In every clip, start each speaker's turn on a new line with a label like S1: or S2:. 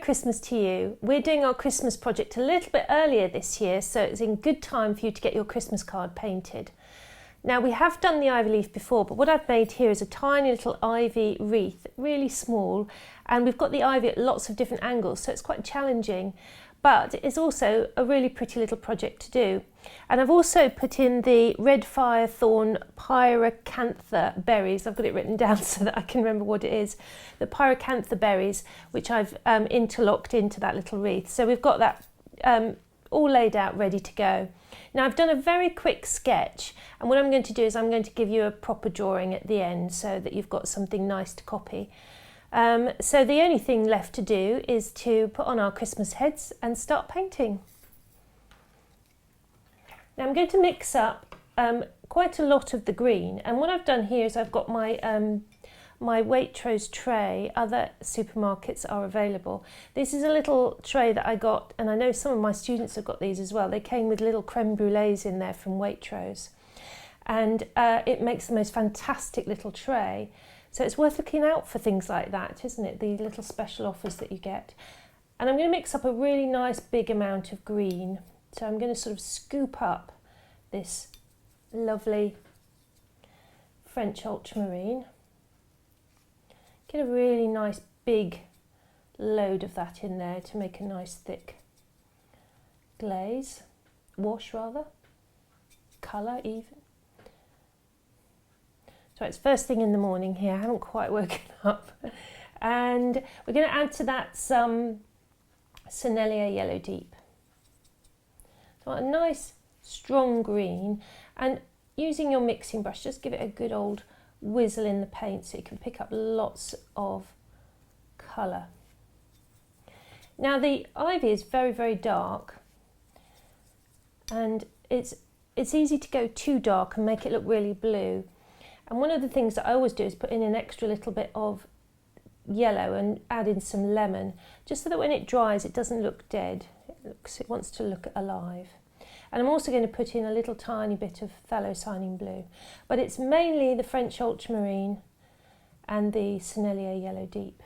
S1: Christmas to you. We're doing our Christmas project a little bit earlier this year, so it's in good time for you to get your Christmas card painted. Now, we have done the ivy leaf before, but what I've made here is a tiny little ivy wreath, really small, and we've got the ivy at lots of different angles, so it's quite challenging, but it's also a really pretty little project to do. And I've also put in the red firethorn pyracantha berries. I've got it written down so that I can remember what it is. The pyracantha berries, which I've interlocked into that little wreath. So we've got that all laid out, ready to go. Now, I've done a very quick sketch, and what I'm going to do is I'm going to give you a proper drawing at the end so that you've got something nice to copy. So the only thing left to do is to put on our Christmas heads and start painting. Now, I'm going to mix up quite a lot of the green, and what I've done here is I've got my my Waitrose tray. Other supermarkets are available. This is a little tray that I got, and I know some of my students have got these as well. They came with little creme brulees in there from Waitrose, and it makes the most fantastic little tray. So it's worth looking out for things like that, isn't it? The little special offers that you get. And I'm going to mix up a really nice big amount of green. So I'm going to sort of scoop up this lovely French ultramarine. Get a really nice big load of that in there to make a nice thick glaze, wash rather, colour even. So it's first thing in the morning here, I haven't quite woken up. And we're going to add to that some Sennelier Yellow Deep. So a nice strong green, and using your mixing brush, just give it a good old whizzle in the paint so you can pick up lots of colour. Now, the ivy is very, very dark, and it's easy to go too dark and make it look really blue. And one of the things that I always do is put in an extra little bit of yellow and add in some lemon, just so that when it dries it doesn't look dead. It wants to look alive. And I'm also going to put in a little tiny bit of phthalo-cyanin blue, but it's mainly the French ultramarine and the Sennelier Yellow Deep.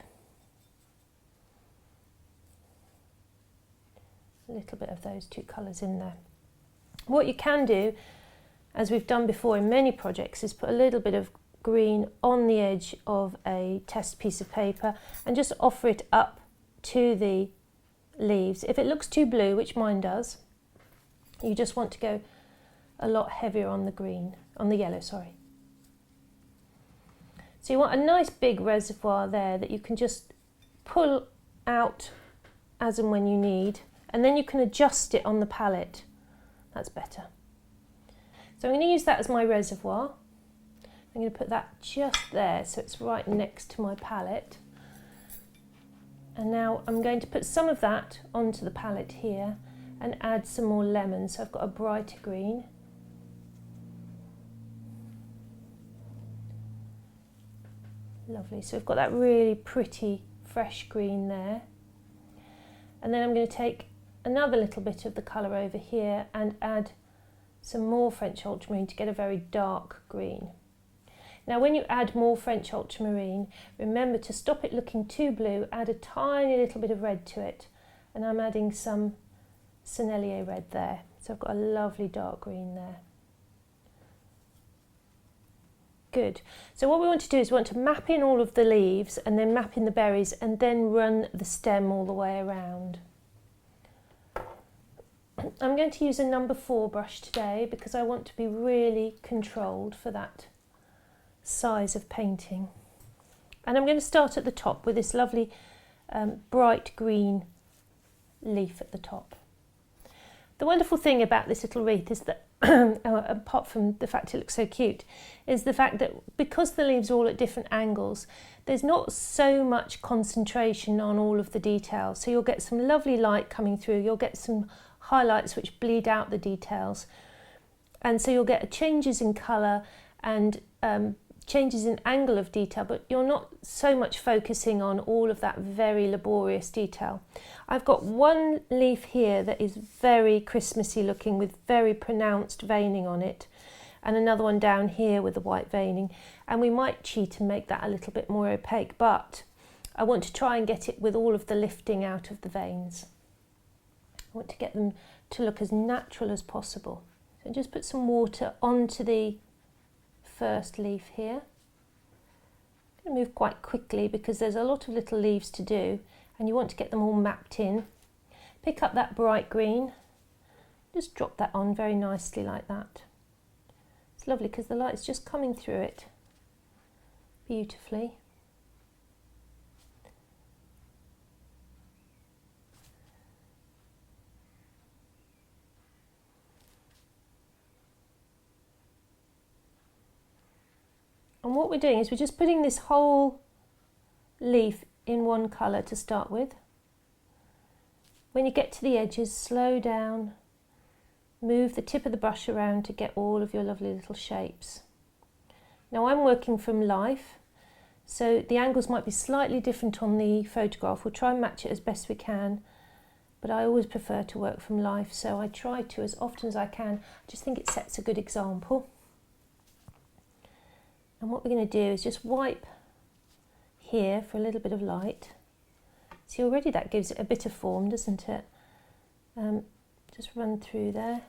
S1: A little bit of those two colours in there. What you can do, as we've done before in many projects, is put a little bit of green on the edge of a test piece of paper and just offer it up to the leaves. If it looks too blue, which mine does, you just want to go a lot heavier on the green, on the yellow, sorry. So you want a nice big reservoir there that you can just pull out as and when you need, and then you can adjust it on the palette. That's better. So I'm going to use that as my reservoir. I'm going to put that just there so it's right next to my palette. And now I'm going to put some of that onto the palette here and add some more lemon. So I've got a brighter green. Lovely. So we've got that really pretty fresh green there. And then I'm going to take another little bit of the colour over here and add some more French ultramarine to get a very dark green. Now, when you add more French ultramarine, remember to stop it looking too blue, add a tiny little bit of red to it, and I'm adding some Sennelier red there. So I've got a lovely dark green there. Good. So what we want to do is we want to map in all of the leaves and then map in the berries and then run the stem all the way around. I'm going to use a number 4 brush today because I want to be really controlled for that size of painting. And I'm going to start at the top with this lovely bright green leaf at the top. The wonderful thing about this little wreath is that, apart from the fact it looks so cute, is the fact that because the leaves are all at different angles, there's not so much concentration on all of the details. So you'll get some lovely light coming through, you'll get some highlights which bleed out the details, and so you'll get changes in colour and changes in angle of detail, but you're not so much focusing on all of that very laborious detail. I've got one leaf here that is very Christmassy looking with very pronounced veining on it, and another one down here with the white veining, and we might cheat and make that a little bit more opaque, but I want to try and get it with all of the lifting out of the veins. I want to get them to look as natural as possible. So just put some water onto the first leaf here. I'm going to move quite quickly because there's a lot of little leaves to do and you want to get them all mapped in. Pick up that bright green, just drop that on very nicely like that. It's lovely because the light's just coming through it beautifully. And what we're doing is we're just putting this whole leaf in one colour to start with. When you get to the edges, slow down, move the tip of the brush around to get all of your lovely little shapes. Now I'm working from life, so the angles might be slightly different on the photograph. We'll try and match it as best we can, but I always prefer to work from life, so I try to as often as I can. I just think it sets a good example. And what we're going to do is just wipe here for a little bit of light. See, already that gives it a bit of form, doesn't it? Just run through there.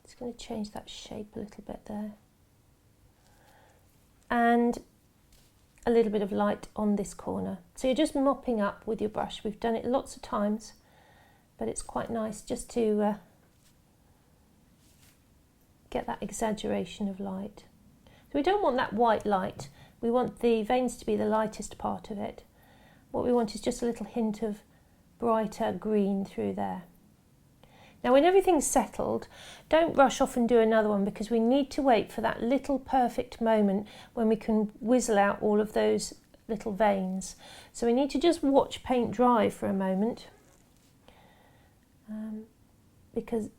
S1: Just going to change that shape a little bit there. And a little bit of light on this corner. So you're just mopping up with your brush. We've done it lots of times, but it's quite nice just to get that exaggeration of light. So we don't want that white light, we want the veins to be the lightest part of it. What we want is just a little hint of brighter green through there. Now when everything's settled, don't rush off and do another one because we need to wait for that little perfect moment when we can whizzle out all of those little veins. So we need to just watch paint dry for a moment because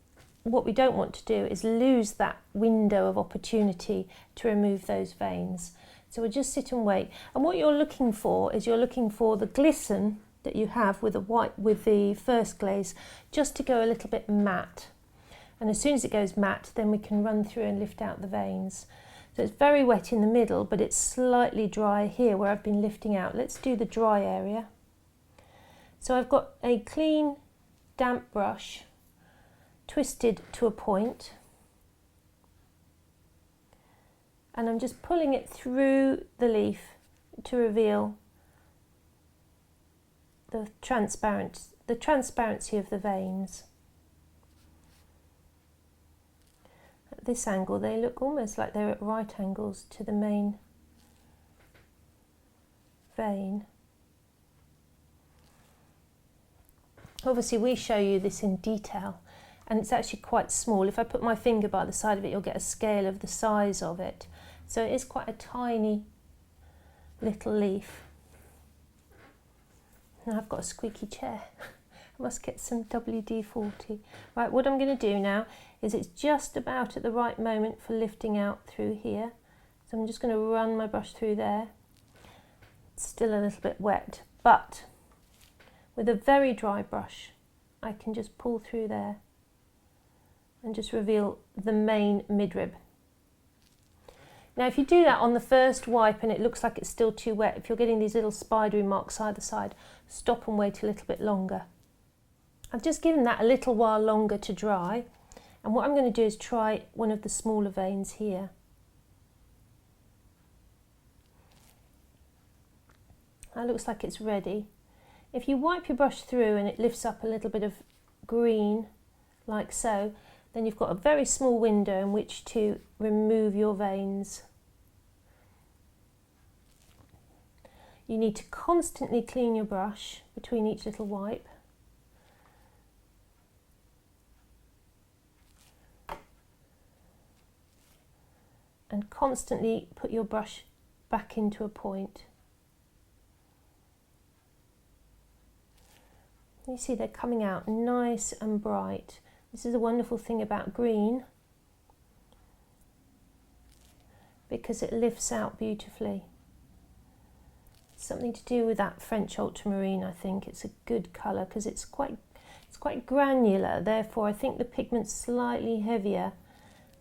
S1: what we don't want to do is lose that window of opportunity to remove those veins. So we'll just sit and wait. And what you're looking for is you're looking for the glisten that you have with the white, with the first glaze, just to go a little bit matte. And as soon as it goes matte, then we can run through and lift out the veins. So it's very wet in the middle, but it's slightly dry here where I've been lifting out. Let's do the dry area. So I've got a clean, damp brush, twisted to a point, and I'm just pulling it through the leaf to reveal the transparency of the veins. At this angle they look almost like they're at right angles to the main vein. Obviously we show you this in detail and it's actually quite small. If I put my finger by the side of it, you'll get a scale of the size of it. So it is quite a tiny little leaf. Now I've got a squeaky chair. I must get some WD-40. Right, what I'm going to do now is it's just about at the right moment for lifting out through here. So I'm just going to run my brush through there. It's still a little bit wet, but with a very dry brush, I can just pull through there and just reveal the main midrib. Now if you do that on the first wipe and it looks like it's still too wet, if you're getting these little spidery marks either side, stop and wait a little bit longer. I've just given that a little while longer to dry, and what I'm going to do is try one of the smaller veins here. That looks like it's ready. If you wipe your brush through and it lifts up a little bit of green like so, then you've got a very small window in which to remove your veins. You need to constantly clean your brush between each little wipe. And constantly put your brush back into a point. You see they're coming out nice and bright. This is a wonderful thing about green, because it lifts out beautifully. It's something to do with that French ultramarine, I think. It's a good colour because it's quite granular, therefore I think the pigment's slightly heavier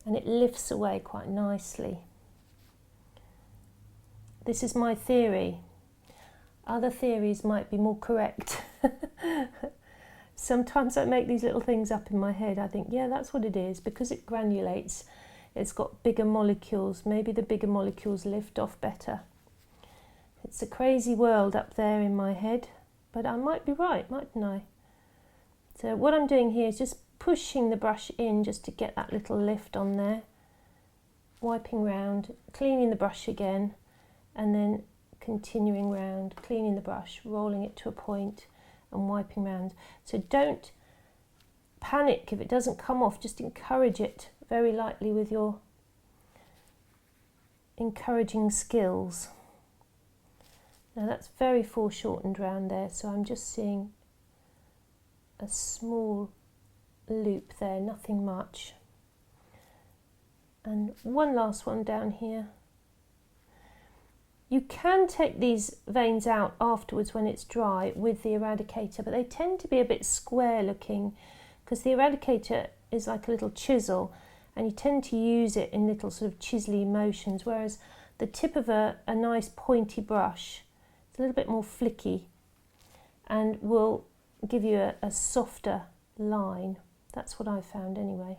S1: and it lifts away quite nicely. This is my theory. Other theories might be more correct. Sometimes I make these little things up in my head. I think, yeah, that's what it is. Because it granulates, it's got bigger molecules. Maybe the bigger molecules lift off better. It's a crazy world up there in my head, but I might be right, mightn't I? So what I'm doing here is just pushing the brush in just to get that little lift on there. Wiping round, cleaning the brush again, and then continuing round, cleaning the brush, rolling it to a point and wiping round. So don't panic if it doesn't come off, just encourage it very lightly with your encouraging skills. Now that's very foreshortened round there, so I'm just seeing a small loop there, nothing much. And one last one down here. You can take these veins out afterwards when it's dry with the eradicator, but they tend to be a bit square looking because the eradicator is like a little chisel and you tend to use it in little sort of chisely motions, whereas the tip of a nice pointy brush is a little bit more flicky and will give you a softer line. That's what I found anyway.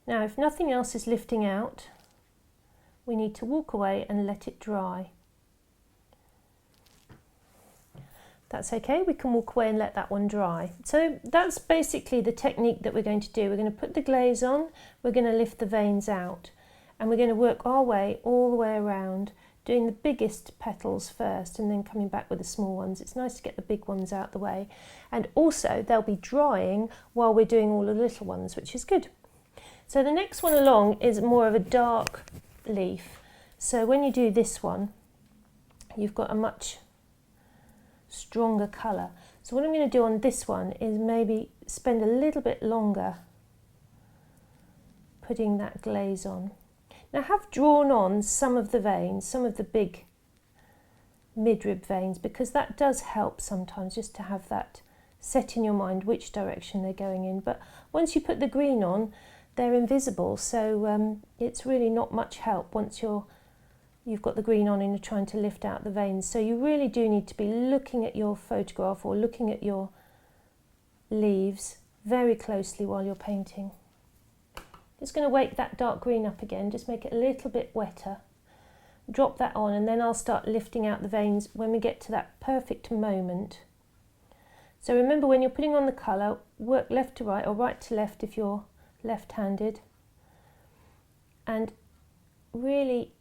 S1: Now if nothing else is lifting out, we need to walk away and let it dry. That's okay, we can walk away and let that one dry. So that's basically the technique that we're going to do. We're going to put the glaze on, we're going to lift the veins out, and we're going to work our way all the way around, doing the biggest petals first and then coming back with the small ones. It's nice to get the big ones out the way, and also they'll be drying while we're doing all the little ones, which is good. So the next one along is more of a dark leaf. So when you do this one, you've got a much stronger colour. So what I'm going to do on this one is maybe spend a little bit longer putting that glaze on. Now I have drawn on some of the veins, some of the big midrib veins, because that does help sometimes just to have that set in your mind which direction they're going in. But once you put the green on, they're invisible, so it's really not much help once you've got the green on and you're trying to lift out the veins. So you really do need to be looking at your photograph or looking at your leaves very closely while you're painting. Just going to wake that dark green up again, just make it a little bit wetter. Drop that on and then I'll start lifting out the veins when we get to that perfect moment. So remember, when you're putting on the colour, work left to right or right to left if you're left-handed, and really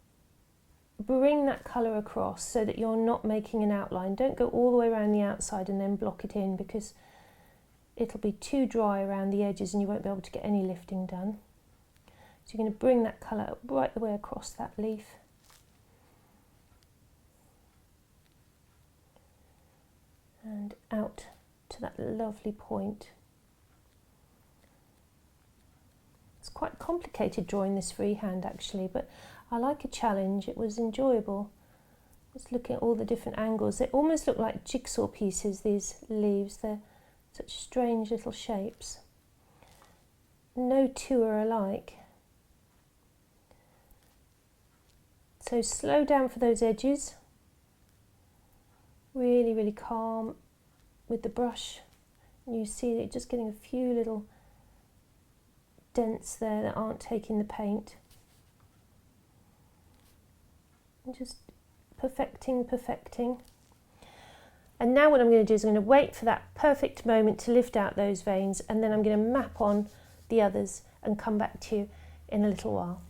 S1: bring that colour across so that you're not making an outline. Don't go all the way around the outside and then block it in, because it'll be too dry around the edges and you won't be able to get any lifting done. So you're going to bring that colour right the way across that leaf. And out to that lovely point. It's quite complicated drawing this freehand actually, but I like a challenge. It was enjoyable. Just looking at all the different angles. They almost look like jigsaw pieces, these leaves. They're such strange little shapes. No two are alike. So slow down for those edges. Really, really calm with the brush. You see it just getting a few little dents there that aren't taking the paint. And just perfecting. And now what I'm going to do is I'm going to wait for that perfect moment to lift out those veins, and then I'm going to map on the others and come back to you in a little while.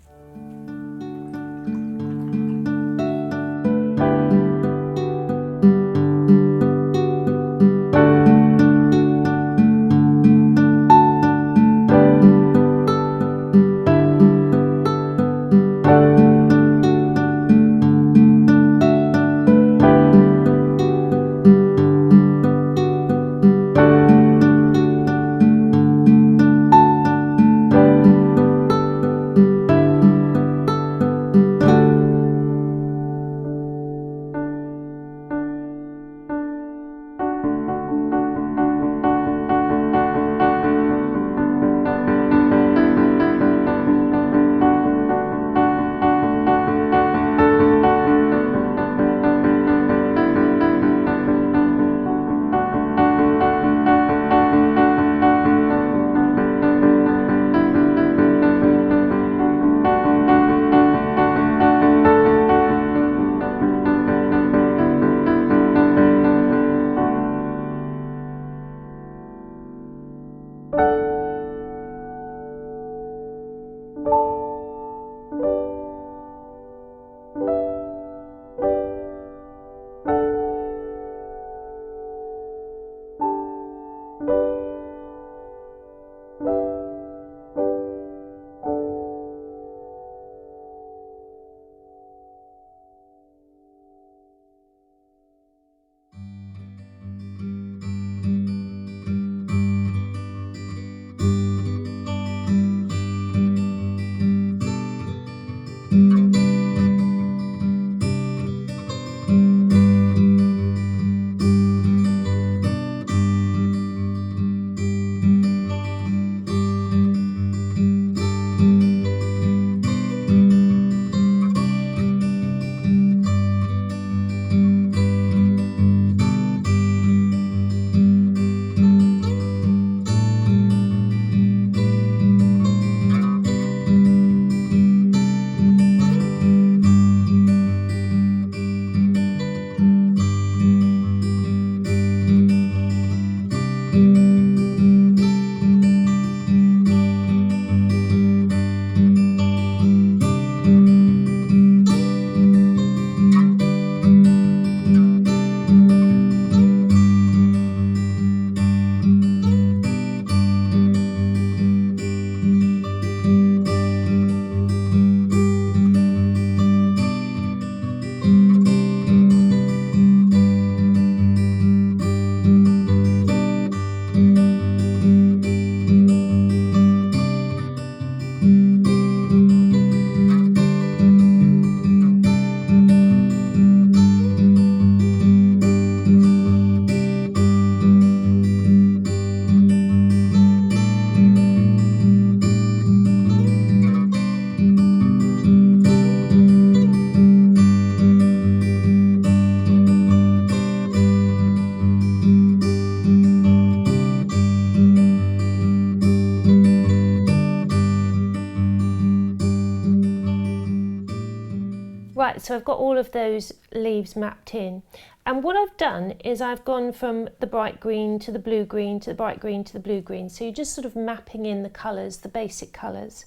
S1: Right, so I've got all of those leaves mapped in, and what I've done is I've gone from the bright green to the blue green to the bright green to the blue green, so you're just sort of mapping in the colours, the basic colours.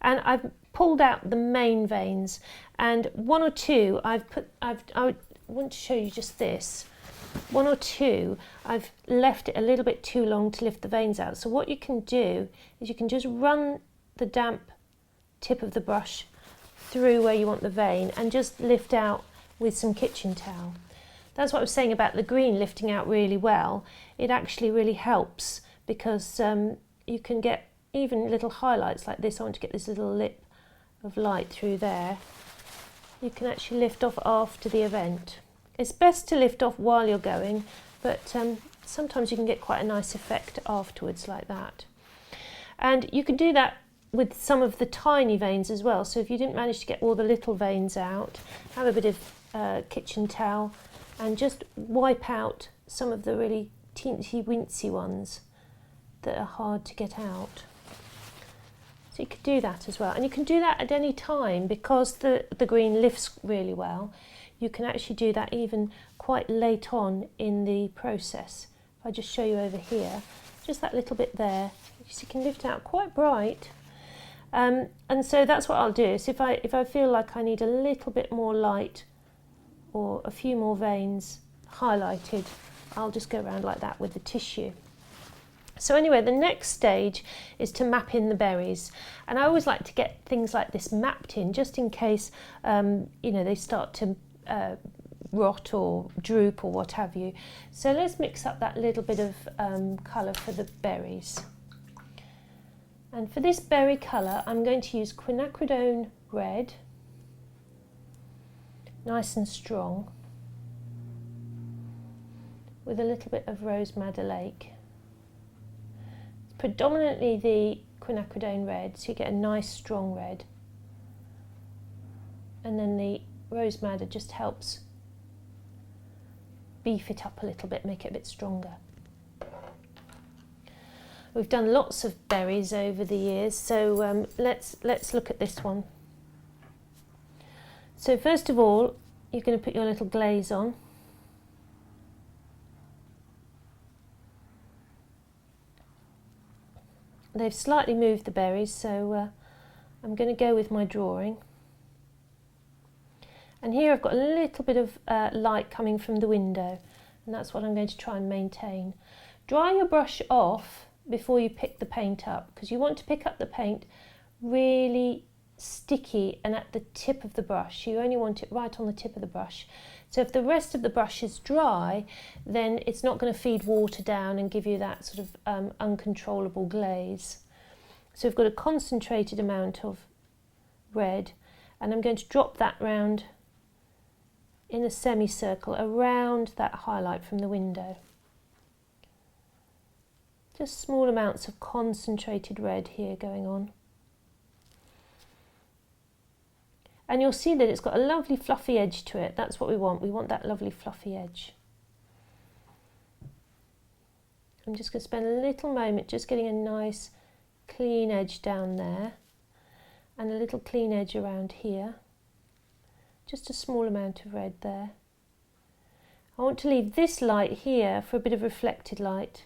S1: And I've pulled out the main veins, and one or two I want to show you just this. One or two I've left it a little bit too long to lift the veins out, so what you can do is you can just run the damp tip of the brush through where you want the vein and just lift out with some kitchen towel. That's what I was saying about the green lifting out really well. It actually really helps because you can get even little highlights like this. I want to get this little lip of light through there. You can actually lift off after the event. It's best to lift off while you're going, but sometimes you can get quite a nice effect afterwards like that. And you can do that with some of the tiny veins as well. So if you didn't manage to get all the little veins out, have a bit of kitchen towel and just wipe out some of the really teensy wincy ones that are hard to get out. So you could do that as well, and you can do that at any time because the green lifts really well. You can actually do that even quite late on in the process. If I just show you over here, just that little bit there, you can lift out quite bright. And so that's what I'll do. So if I feel like I need a little bit more light or a few more veins highlighted, I'll just go around like that with the tissue. So anyway, the next stage is to map in the berries, and I always like to get things like this mapped in just in case they start to rot or droop or what have you. So let's mix up that little bit of colour for the berries. And for this berry colour, I'm going to use quinacridone red, nice and strong, with a little bit of rose madder lake. It's predominantly the quinacridone red, so you get a nice strong red. And then the rose madder just helps beef it up a little bit, make it a bit stronger. We've done lots of berries over the years, so let's look at this one. So first of all, you're going to put your little glaze on. They've slightly moved the berries, so I'm going to go with my drawing. And here I've got a little bit of light coming from the window, and that's what I'm going to try and maintain. Dry your brush off before you pick the paint up, because you want to pick up the paint really sticky and at the tip of the brush. You only want it right on the tip of the brush. So if the rest of the brush is dry, then it's not going to feed water down and give you that sort of uncontrollable glaze. So we've got a concentrated amount of red, and I'm going to drop that round in a semicircle around that highlight from the window. Just small amounts of concentrated red here going on. And you'll see that it's got a lovely fluffy edge to it. That's what we want. We want that lovely fluffy edge. I'm just going to spend a little moment just getting a nice clean edge down there and a little clean edge around here. Just a small amount of red there. I want to leave this light here for a bit of reflected light.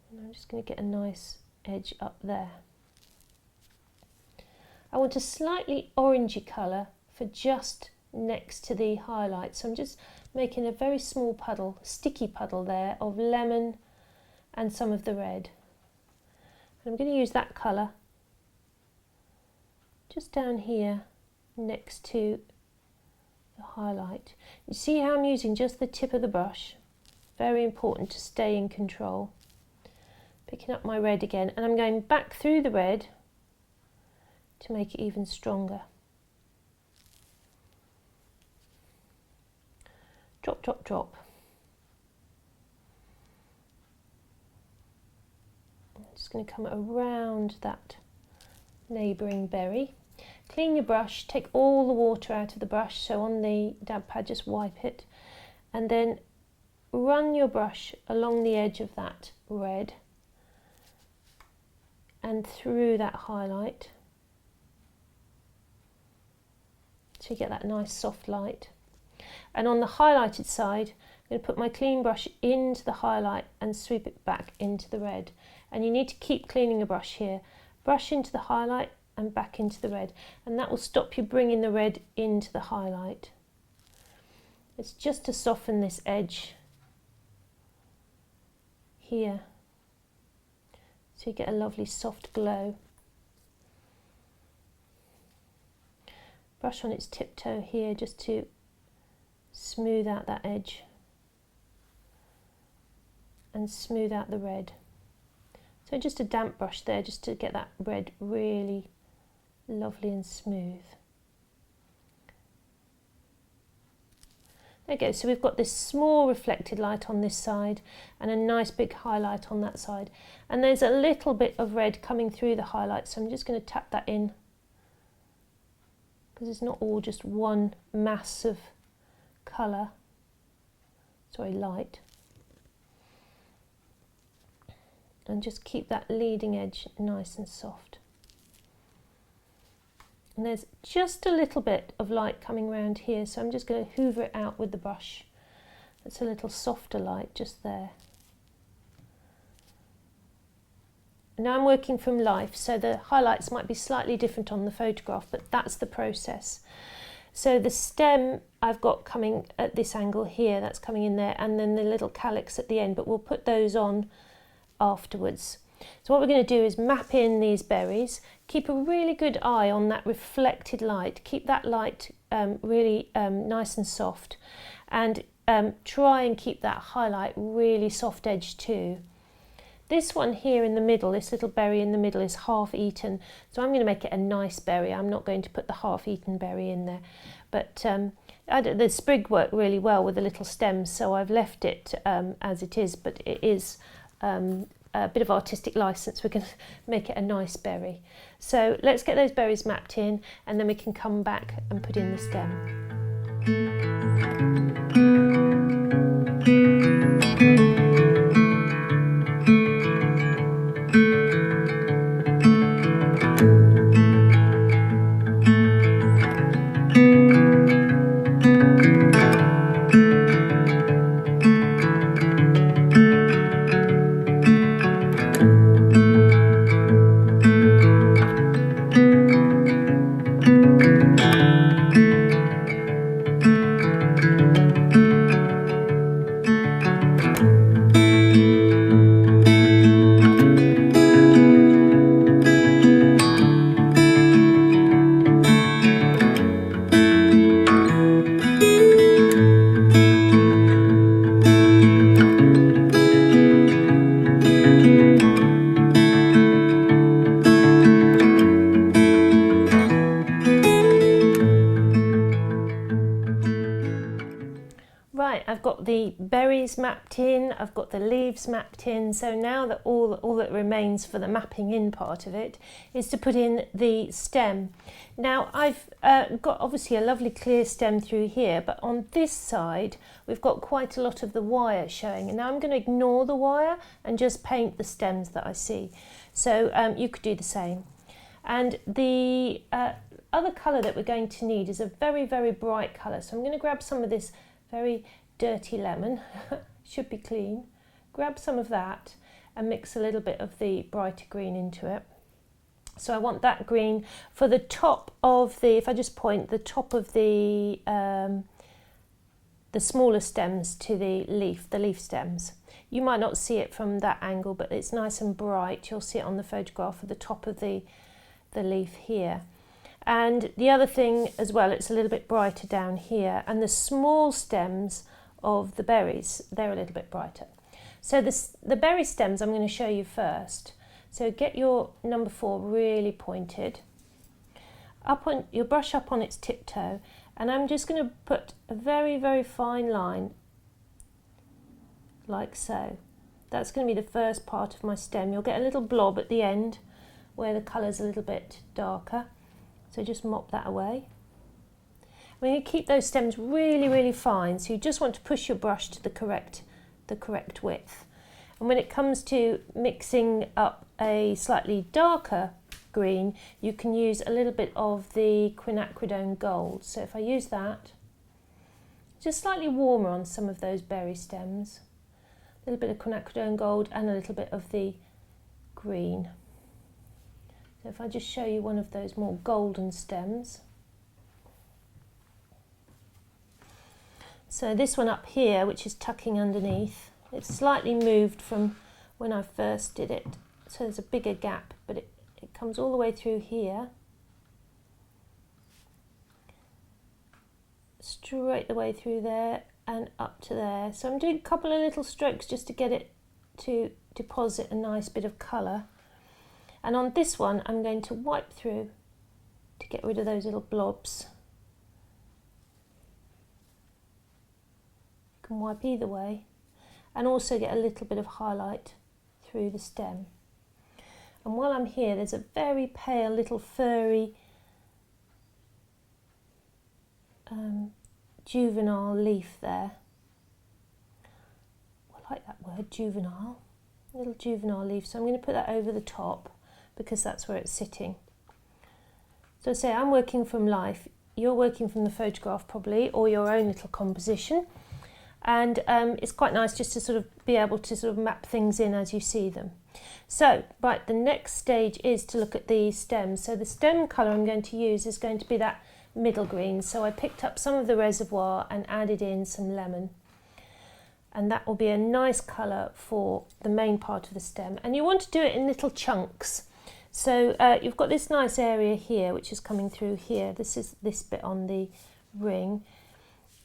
S1: And I'm just going to get a nice edge up there. I want a slightly orangey colour for just next to the highlight. So I'm just making a very small puddle, sticky puddle there of lemon and some of the red. And I'm going to use that colour just down here next to the highlight. You see how I'm using just the tip of the brush? Very important to stay in control. Picking up my red again, and I'm going back through the red to make it even stronger. Drop, drop, drop. I'm just going to come around that neighbouring berry. Clean your brush, take all the water out of the brush, so on the damp pad just wipe it, and then run your brush along the edge of that red and through that highlight. So you get that nice soft light. And on the highlighted side, I'm going to put my clean brush into the highlight and sweep it back into the red. And you need to keep cleaning your brush here. Brush into the highlight and back into the red. And that will stop you bringing the red into the highlight. It's just to soften this edge here. So you get a lovely soft glow. Brush on its tiptoe here just to smooth out that edge and smooth out the red. So just a damp brush there just to get that red really lovely and smooth. There you go, so we've got this small reflected light on this side and a nice big highlight on that side. And there's a little bit of red coming through the highlight, so I'm just going to tap that in, because it's not all just one mass of colour, sorry, light. And just keep that leading edge nice and soft. And there's just a little bit of light coming around here, so I'm just going to hoover it out with the brush. It's a little softer light just there. Now I'm working from life, so the highlights might be slightly different on the photograph, but that's the process. So the stem I've got coming at this angle here, that's coming in there, and then the little calyx at the end, but we'll put those on afterwards. So what we're going to do is map in these berries, keep a really good eye on that reflected light, keep that light really nice and soft, and try and keep that highlight really soft edge too. This one here in the middle, this little berry in the middle, is half eaten, so I'm going to make it a nice berry. I'm not going to put the half eaten berry in there, but the sprig worked really well with the little stems, so I've left it as it is, but it is a bit of artistic license. We're going to make it a nice berry. So let's get those berries mapped in, and then we can come back and put in the stem. Right, I've got the berries mapped in, I've got the leaves mapped in, so now that all that remains for the mapping in part of it is to put in the stem. Now I've got obviously a lovely clear stem through here, but on this side we've got quite a lot of the wire showing, and now I'm going to ignore the wire and just paint the stems that I see. So you could do the same. And the other colour that we're going to need is a very, very bright colour, so I'm going to grab some of this very dirty lemon, should be clean, grab some of that and mix a little bit of the brighter green into it. So I want that green for the top of the, if I just point the top of the smaller stems to the leaf stems. You might not see it from that angle, but it's nice and bright. You'll see it on the photograph at the top of the leaf here. And the other thing as well, it's a little bit brighter down here, and the small stems of the berries, they're a little bit brighter. So the berry stems I'm going to show you first. So get your number 4 really pointed, up on your brush up on its tiptoe, and I'm just going to put a very, very fine line like so. That's going to be the first part of my stem. You'll get a little blob at the end where the colour's a little bit darker. So just mop that away. We're going to keep those stems really, really fine, so you just want to push your brush to the correct width. And when it comes to mixing up a slightly darker green, you can use a little bit of the quinacridone gold. So if I use that, just slightly warmer on some of those berry stems, a little bit of quinacridone gold and a little bit of the green. So if I just show you one of those more golden stems. So this one up here, which is tucking underneath, it's slightly moved from when I first did it. So there's a bigger gap, but it comes all the way through here, straight the way through there and up to there. So I'm doing a couple of little strokes just to get it to deposit a nice bit of colour. And on this one I'm going to wipe through to get rid of those little blobs. You can wipe either way and also get a little bit of highlight through the stem. And while I'm here, there's a very pale little furry juvenile leaf there. I like that word, juvenile. Little juvenile leaf. So I'm going to put that over the top because that's where it's sitting. So I say I'm working from life. You're working from the photograph probably, or your own little composition. And it's quite nice just to sort of be able to sort of map things in as you see them. So, right, the next stage is to look at the stems. So the stem colour I'm going to use is going to be that middle green. So I picked up some of the reservoir and added in some lemon. And that will be a nice colour for the main part of the stem. And you want to do it in little chunks. So you've got this nice area here, which is coming through here. This is this bit on the ring.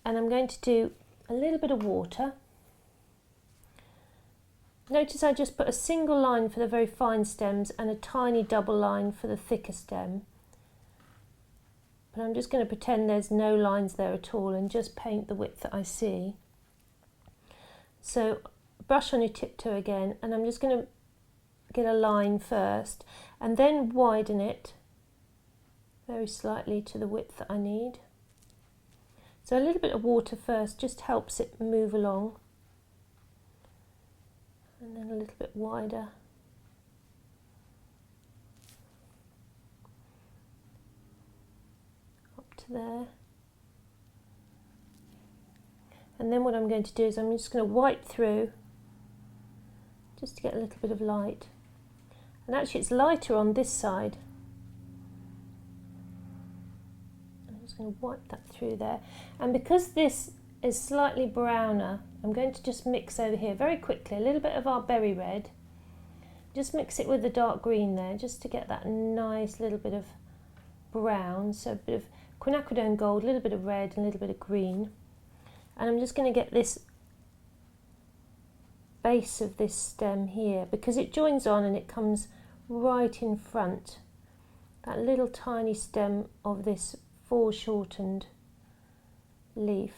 S1: And I'm going to do a little bit of water. Notice I just put a single line for the very fine stems and a tiny double line for the thicker stem. But I'm just going to pretend there's no lines there at all and just paint the width that I see. So brush on your tiptoe again, and I'm just going to get a line first and then widen it very slightly to the width that I need. So a little bit of water first just helps it move along. And then a little bit wider. Up to there. And then what I'm going to do is I'm just going to wipe through just to get a little bit of light. And actually it's lighter on this side. I'm just going to wipe that through there. And because this is slightly browner, I'm going to just mix over here very quickly a little bit of our berry red. Just mix it with the dark green there just to get that nice little bit of brown. So a bit of quinacridone gold, a little bit of red and a little bit of green. And I'm just going to get this base of this stem here because it joins on and it comes right in front. That little tiny stem of this foreshortened leaf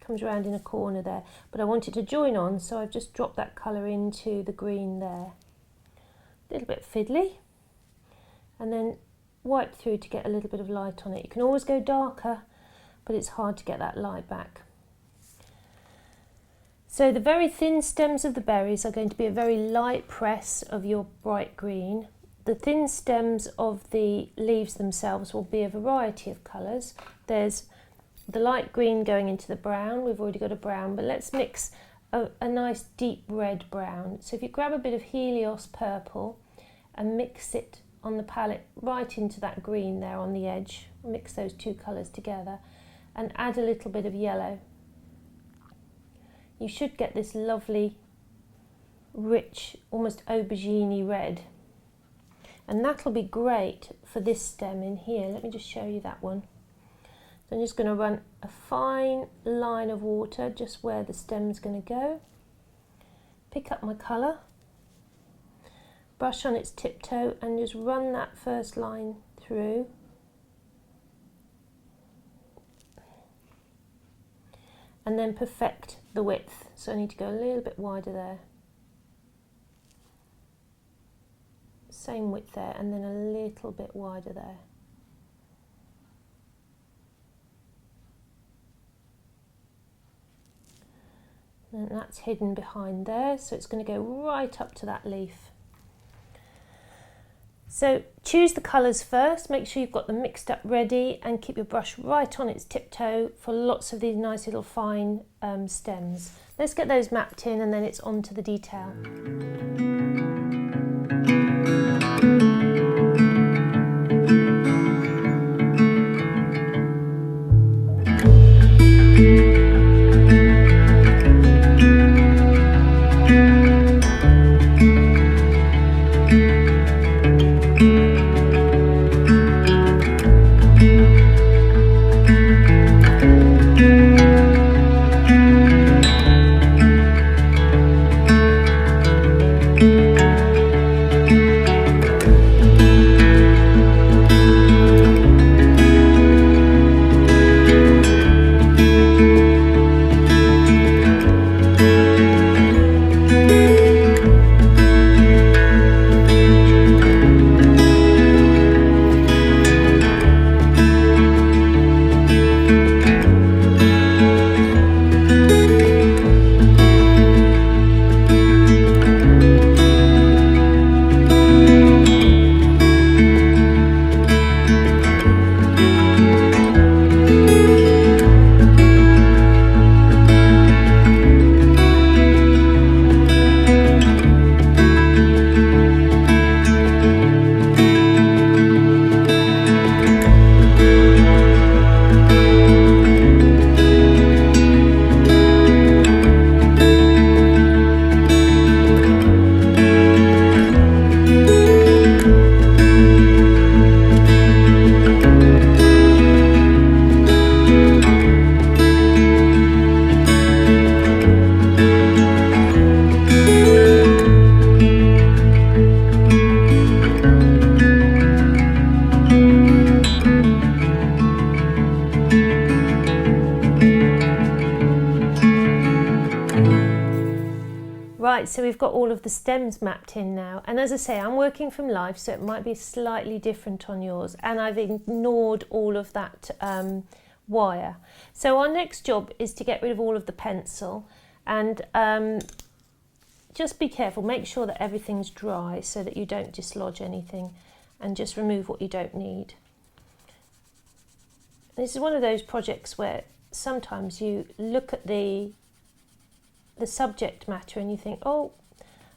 S1: comes around in a corner there, but I want it to join on, so I've just dropped that colour into the green there. A little bit fiddly, and then wipe through to get a little bit of light on it. You can always go darker, but it's hard to get that light back. So the very thin stems of the berries are going to be a very light press of your bright green. The thin stems of the leaves themselves will be a variety of colours. There's the light green going into the brown. We've already got a brown, but let's mix a nice deep red brown. So if you grab a bit of Helios purple and mix it on the palette right into that green there on the edge, mix those two colours together and add a little bit of yellow. You should get this lovely, rich, almost aubergine-y red. And that'll be great for this stem in here. Let me just show you that one. So I'm just going to run a fine line of water just where the stem's going to go. Pick up my colour, brush on its tiptoe and just run that first line through. And then perfect the width. So I need to go a little bit wider there. Same width there, and then a little bit wider there. And that's hidden behind there, so it's going to go right up to that leaf. So choose the colours first, make sure you've got them mixed up ready, and keep your brush right on its tiptoe for lots of these nice little fine stems. Let's get those mapped in and then it's on to the detail. Right, so we've got all of the stems mapped in now, and as I say, I'm working from live, so it might be slightly different on yours, and I've ignored all of that wire. So our next job is to get rid of all of the pencil, and just be careful, make sure that everything's dry so that you don't dislodge anything, and just remove what you don't need. This is one of those projects where sometimes you look at the subject matter and you think, oh,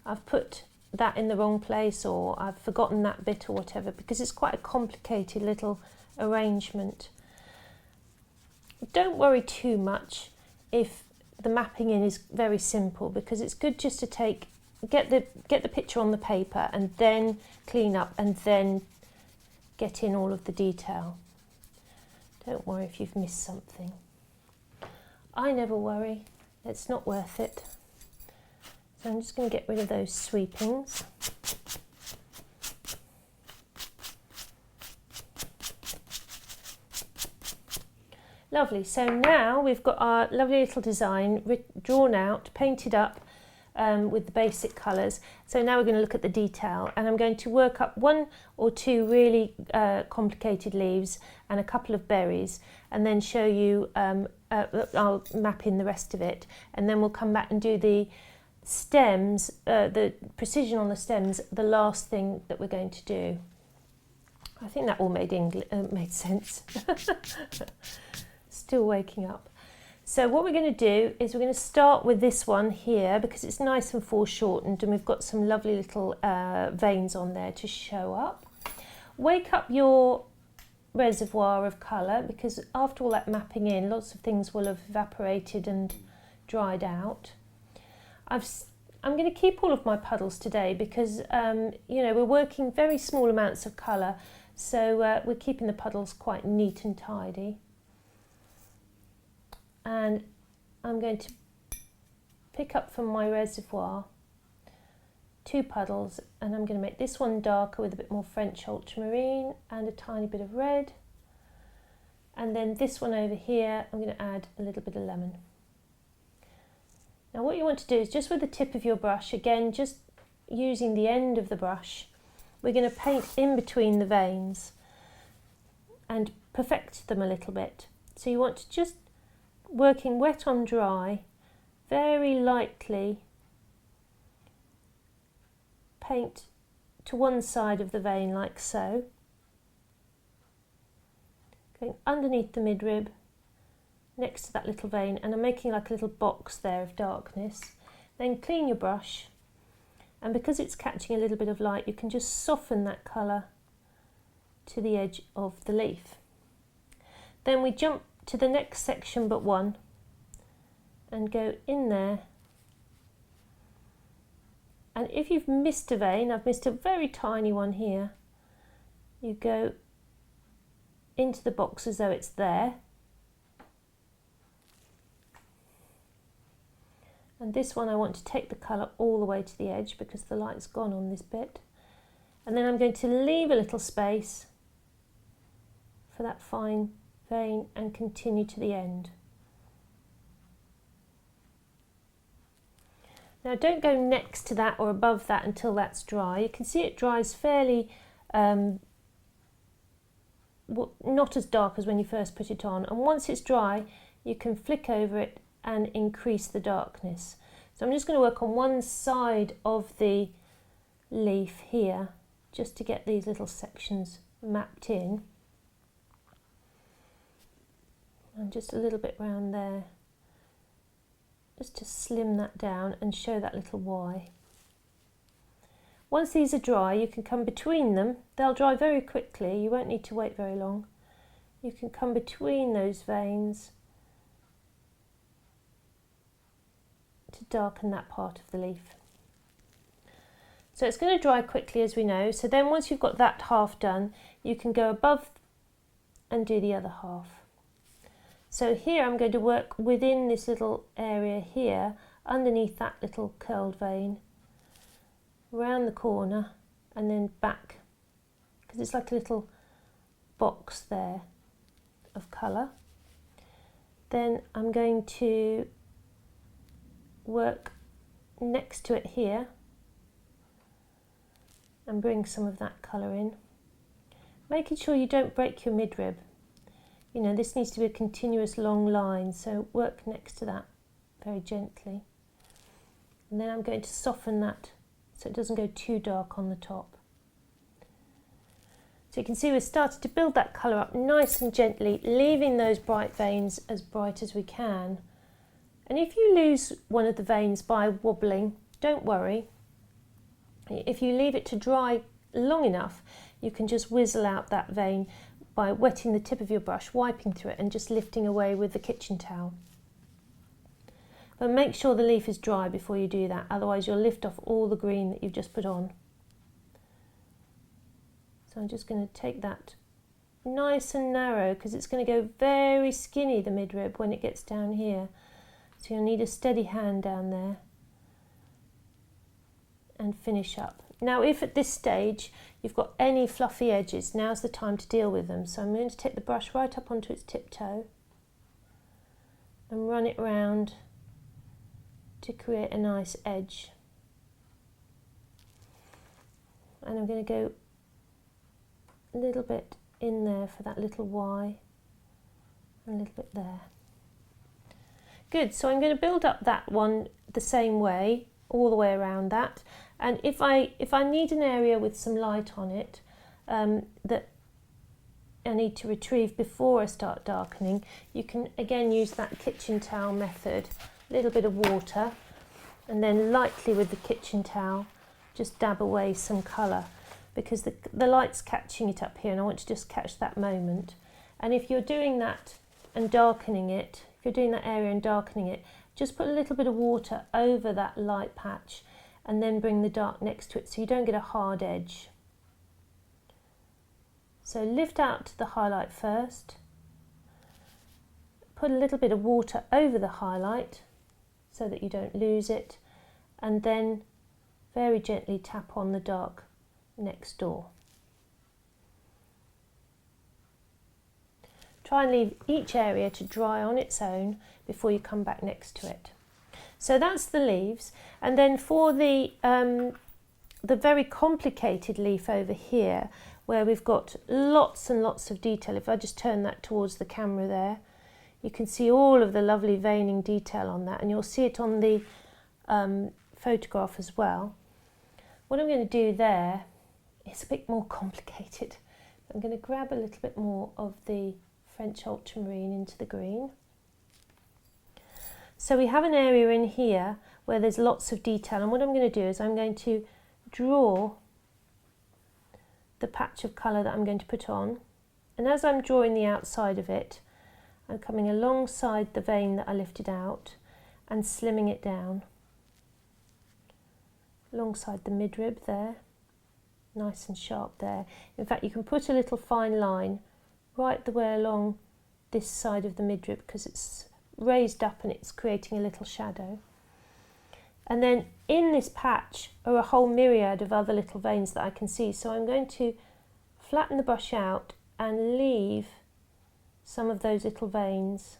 S1: I've put that in the wrong place, or I've forgotten that bit, or whatever, because it's quite a complicated little arrangement. Don't worry too much if the mapping in is very simple, because it's good just to get the picture on the paper and then clean up and then get in all of the detail. Don't worry if you've missed something. I never worry. It's not worth it. So I'm just going to get rid of those sweepings. Lovely. So now we've got our lovely little design drawn out, painted up with the basic colours. So now we're going to look at the detail, and I'm going to work up one or two really complicated leaves and a couple of berries, and then show you, I'll map in the rest of it, and then we'll come back and do the stems, the precision on the stems, the last thing that we're going to do. I think that all made sense. Still waking up. So what we're going to do is we're going to start with this one here, because it's nice and foreshortened, and we've got some lovely little veins on there to show up. Wake up your reservoir of colour, because after all that mapping in, lots of things will have evaporated and dried out. I'm going to keep all of my puddles today because you know, we're working very small amounts of colour, so we're keeping the puddles quite neat and tidy. And I'm going to pick up from my reservoir two puddles, and I'm going to make this one darker with a bit more French ultramarine and a tiny bit of red, and then this one over here I'm going to add a little bit of lemon. Now what you want to do is just with the tip of your brush, again just using the end of the brush, we're going to paint in between the veins and perfect them a little bit. So you want to just, working wet on dry, very lightly paint to one side of the vein like so, going underneath the midrib next to that little vein, and I'm making like a little box there of darkness. Then clean your brush, and because it's catching a little bit of light, you can just soften that colour to the edge of the leaf. Then we jump to the next section but one and go in there, and if you've missed a vein, I've missed a very tiny one here, you go into the box as though it's there, and this one I want to take the colour all the way to the edge because the light's gone on this bit, and then I'm going to leave a little space for that fine vein and continue to the end. Now don't go next to that or above that until that's dry. You can see it dries fairly, not as dark as when you first put it on, and once it's dry you can flick over it and increase the darkness. So I'm just going to work on one side of the leaf here just to get these little sections mapped in, and just a little bit round there, just to slim that down and show that little Y. Once these are dry, you can come between them. They'll dry very quickly, you won't need to wait very long. You can come between those veins to darken that part of the leaf. So it's going to dry quickly, as we know. So then once you've got that half done, you can go above and do the other half. So here I'm going to work within this little area here, underneath that little curled vein, round the corner and then back, because it's like a little box there of colour. Then I'm going to work next to it here and bring some of that colour in, making sure you don't break your midrib. You know, this needs to be a continuous long line, so work next to that very gently. And then I'm going to soften that so it doesn't go too dark on the top. So you can see we've started to build that colour up nice and gently, leaving those bright veins as bright as we can. And if you lose one of the veins by wobbling, don't worry. If you leave it to dry long enough, you can just whizzle out that vein by wetting the tip of your brush, wiping through it and just lifting away with the kitchen towel. But make sure the leaf is dry before you do that, otherwise you'll lift off all the green that you've just put on. So I'm just going to take that nice and narrow because it's going to go very skinny, the midrib, when it gets down here. So you'll need a steady hand down there and finish up. Now if at this stage you've got any fluffy edges, now's the time to deal with them. So I'm going to take the brush right up onto its tiptoe and run it round to create a nice edge. And I'm going to go a little bit in there for that little Y and a little bit there. Good, so I'm going to build up that one the same way, all the way around that. And if I need an area with some light on it that I need to retrieve before I start darkening, you can again use that kitchen towel method. A little bit of water and then lightly with the kitchen towel just dab away some colour, because the light's catching it up here and I want to just catch that moment. And if you're doing that and darkening it, if you're doing that area and darkening it, just put a little bit of water over that light patch and then bring the dark next to it so you don't get a hard edge. So lift out the highlight first, put a little bit of water over the highlight so that you don't lose it, and then very gently tap on the dark next door. Try and leave each area to dry on its own before you come back next to it. So that's the leaves, and then for the very complicated leaf over here, where we've got lots and lots of detail. If I just turn that towards the camera there, you can see all of the lovely veining detail on that, and you'll see it on the photograph as well. What I'm going to do there it's a bit more complicated. I'm going to grab a little bit more of the French ultramarine into the green. So we have an area in here where there's lots of detail, and what I'm going to do is I'm going to draw the patch of colour that I'm going to put on, and as I'm drawing the outside of it, I'm coming alongside the vein that I lifted out and slimming it down alongside the midrib there, nice and sharp there. In fact, you can put a little fine line right the way along this side of the midrib because it's raised up and it's creating a little shadow. And then in this patch are a whole myriad of other little veins that I can see, so I'm going to flatten the brush out and leave some of those little veins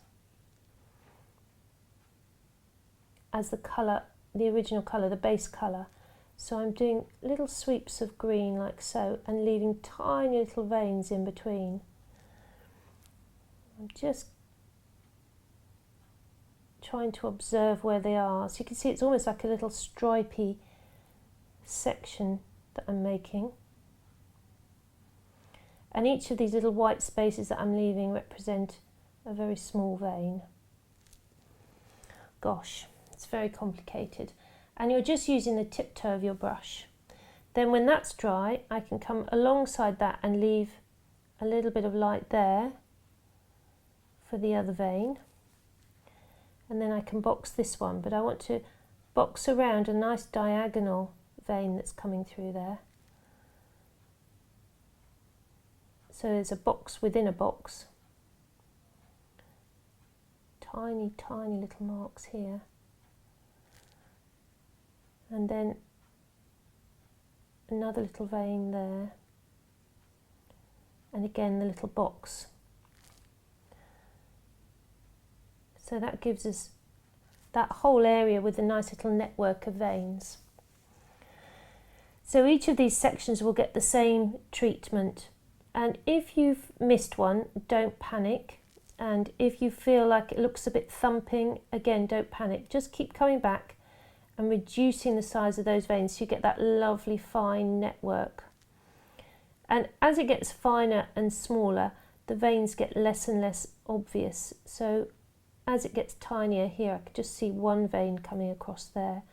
S1: as the colour, the original colour, the base colour. So I'm doing little sweeps of green like so and leaving tiny little veins in between. I'm just trying to observe where they are. So you can see it's almost like a little stripy section that I'm making. And each of these little white spaces that I'm leaving represent a very small vein. Gosh, it's very complicated. And you're just using the tip toe of your brush. Then when that's dry, I can come alongside that and leave a little bit of light there for the other vein. And then I can box this one, but I want to box around a nice diagonal vein that's coming through there. So there's a box within a box. Tiny, tiny little marks here. And then another little vein there. And again the little box. So that gives us that whole area with a nice little network of veins. So each of these sections will get the same treatment. And if you've missed one, don't panic. And if you feel like it looks a bit thumping, again, don't panic. Just keep coming back and reducing the size of those veins so you get that lovely fine network. And as it gets finer and smaller, the veins get less and less obvious. So as it gets tinier here, I can just see one vein coming across there.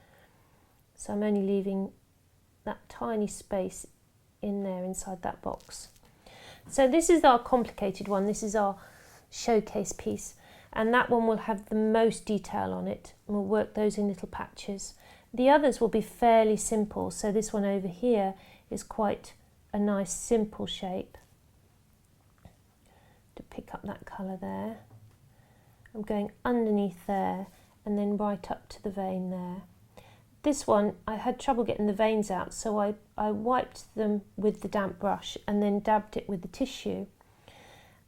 S1: So I'm only leaving that tiny space in there inside that box. So this is our complicated one. This is our showcase piece. And that one will have the most detail on it. And we'll work those in little patches. The others will be fairly simple. So this one over here is quite a nice simple shape. To pick up that colour there. I'm going underneath there and then right up to the vein there. This one, I had trouble getting the veins out, so I wiped them with the damp brush and then dabbed it with the tissue.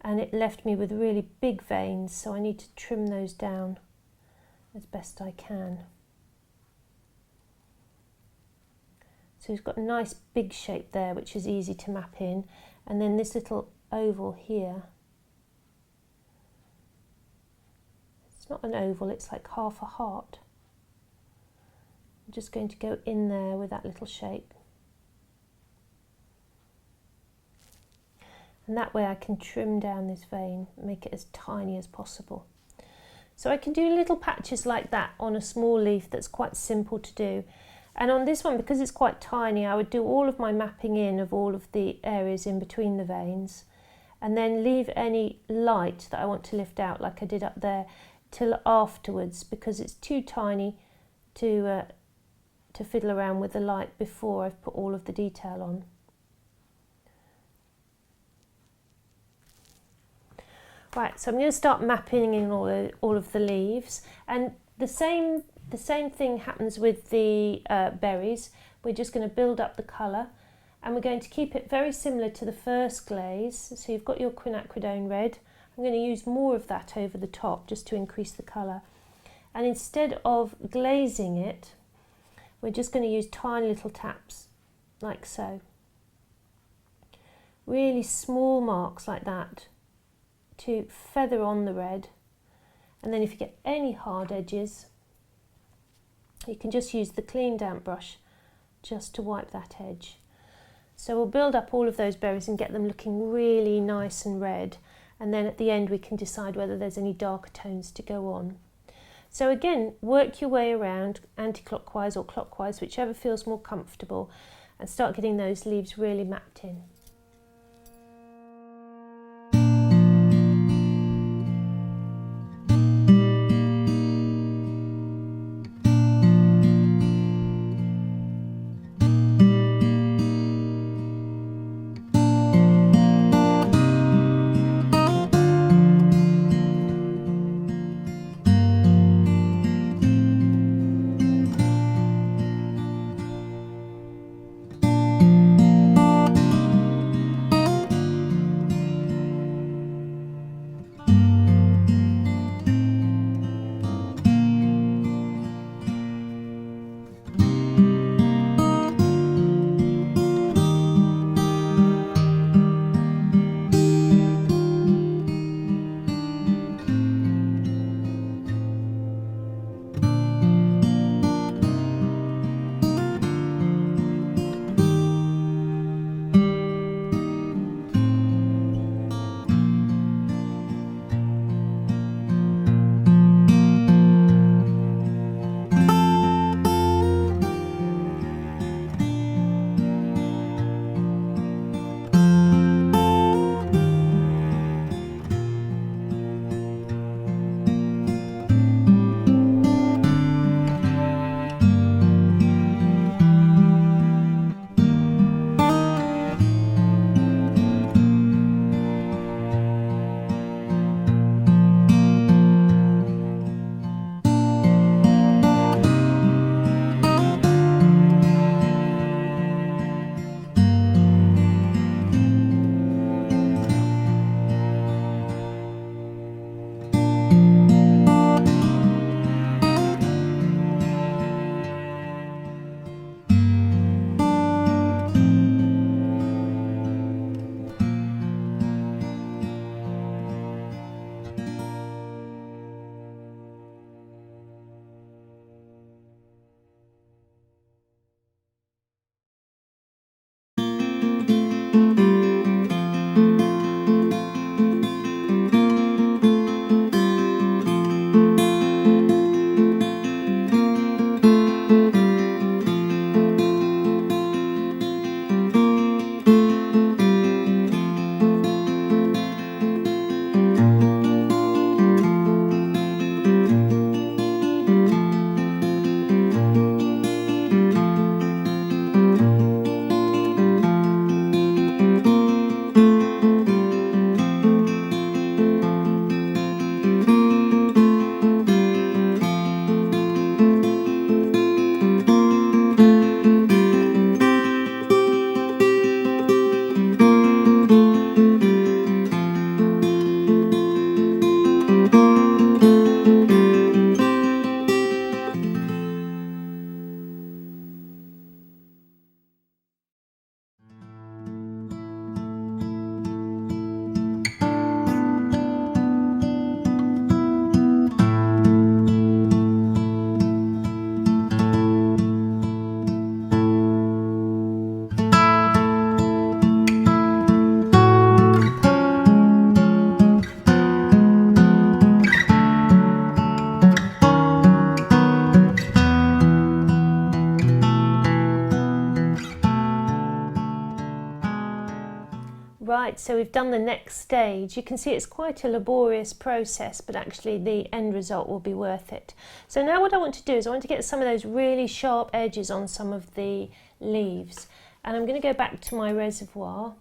S1: And it left me with really big veins, so I need to trim those down as best I can. So we've got a nice big shape there, which is easy to map in. And then this little oval here. It's not an oval, it's like half a heart. I'm just going to go in there with that little shape. And that way I can trim down this vein, make it as tiny as possible. So I can do little patches like that on a small leaf that's quite simple to do. And on this one, because it's quite tiny, I would do all of my mapping in of all of the areas in between the veins and then leave any light that I want to lift out, like I did up there, till afterwards, because it's too tiny to fiddle around with the light before I've put all of the detail on. Right, so I'm going to start mapping in all of the leaves, and the same thing happens with the berries. We're just going to build up the colour, and we're going to keep it very similar to the first glaze. So you've got your quinacridone red. I'm going to use more of that over the top just to increase the colour. And instead of glazing it, we're just going to use tiny little taps, like so. Really small marks like that to feather on the red. And then if you get any hard edges, you can just use the clean damp brush just to wipe that edge. So we'll build up all of those berries and get them looking really nice and red, and then at the end we can decide whether there's any darker tones to go on. So again, work your way around anti-clockwise or clockwise, whichever feels more comfortable, and start getting those leaves really mapped in. Right, so we've done the next stage. You can see it's quite a laborious process, but actually the end result will be worth it. So now what I want to do is I want to get some of those really sharp edges on some of the leaves. And I'm going to go back to my reservoir,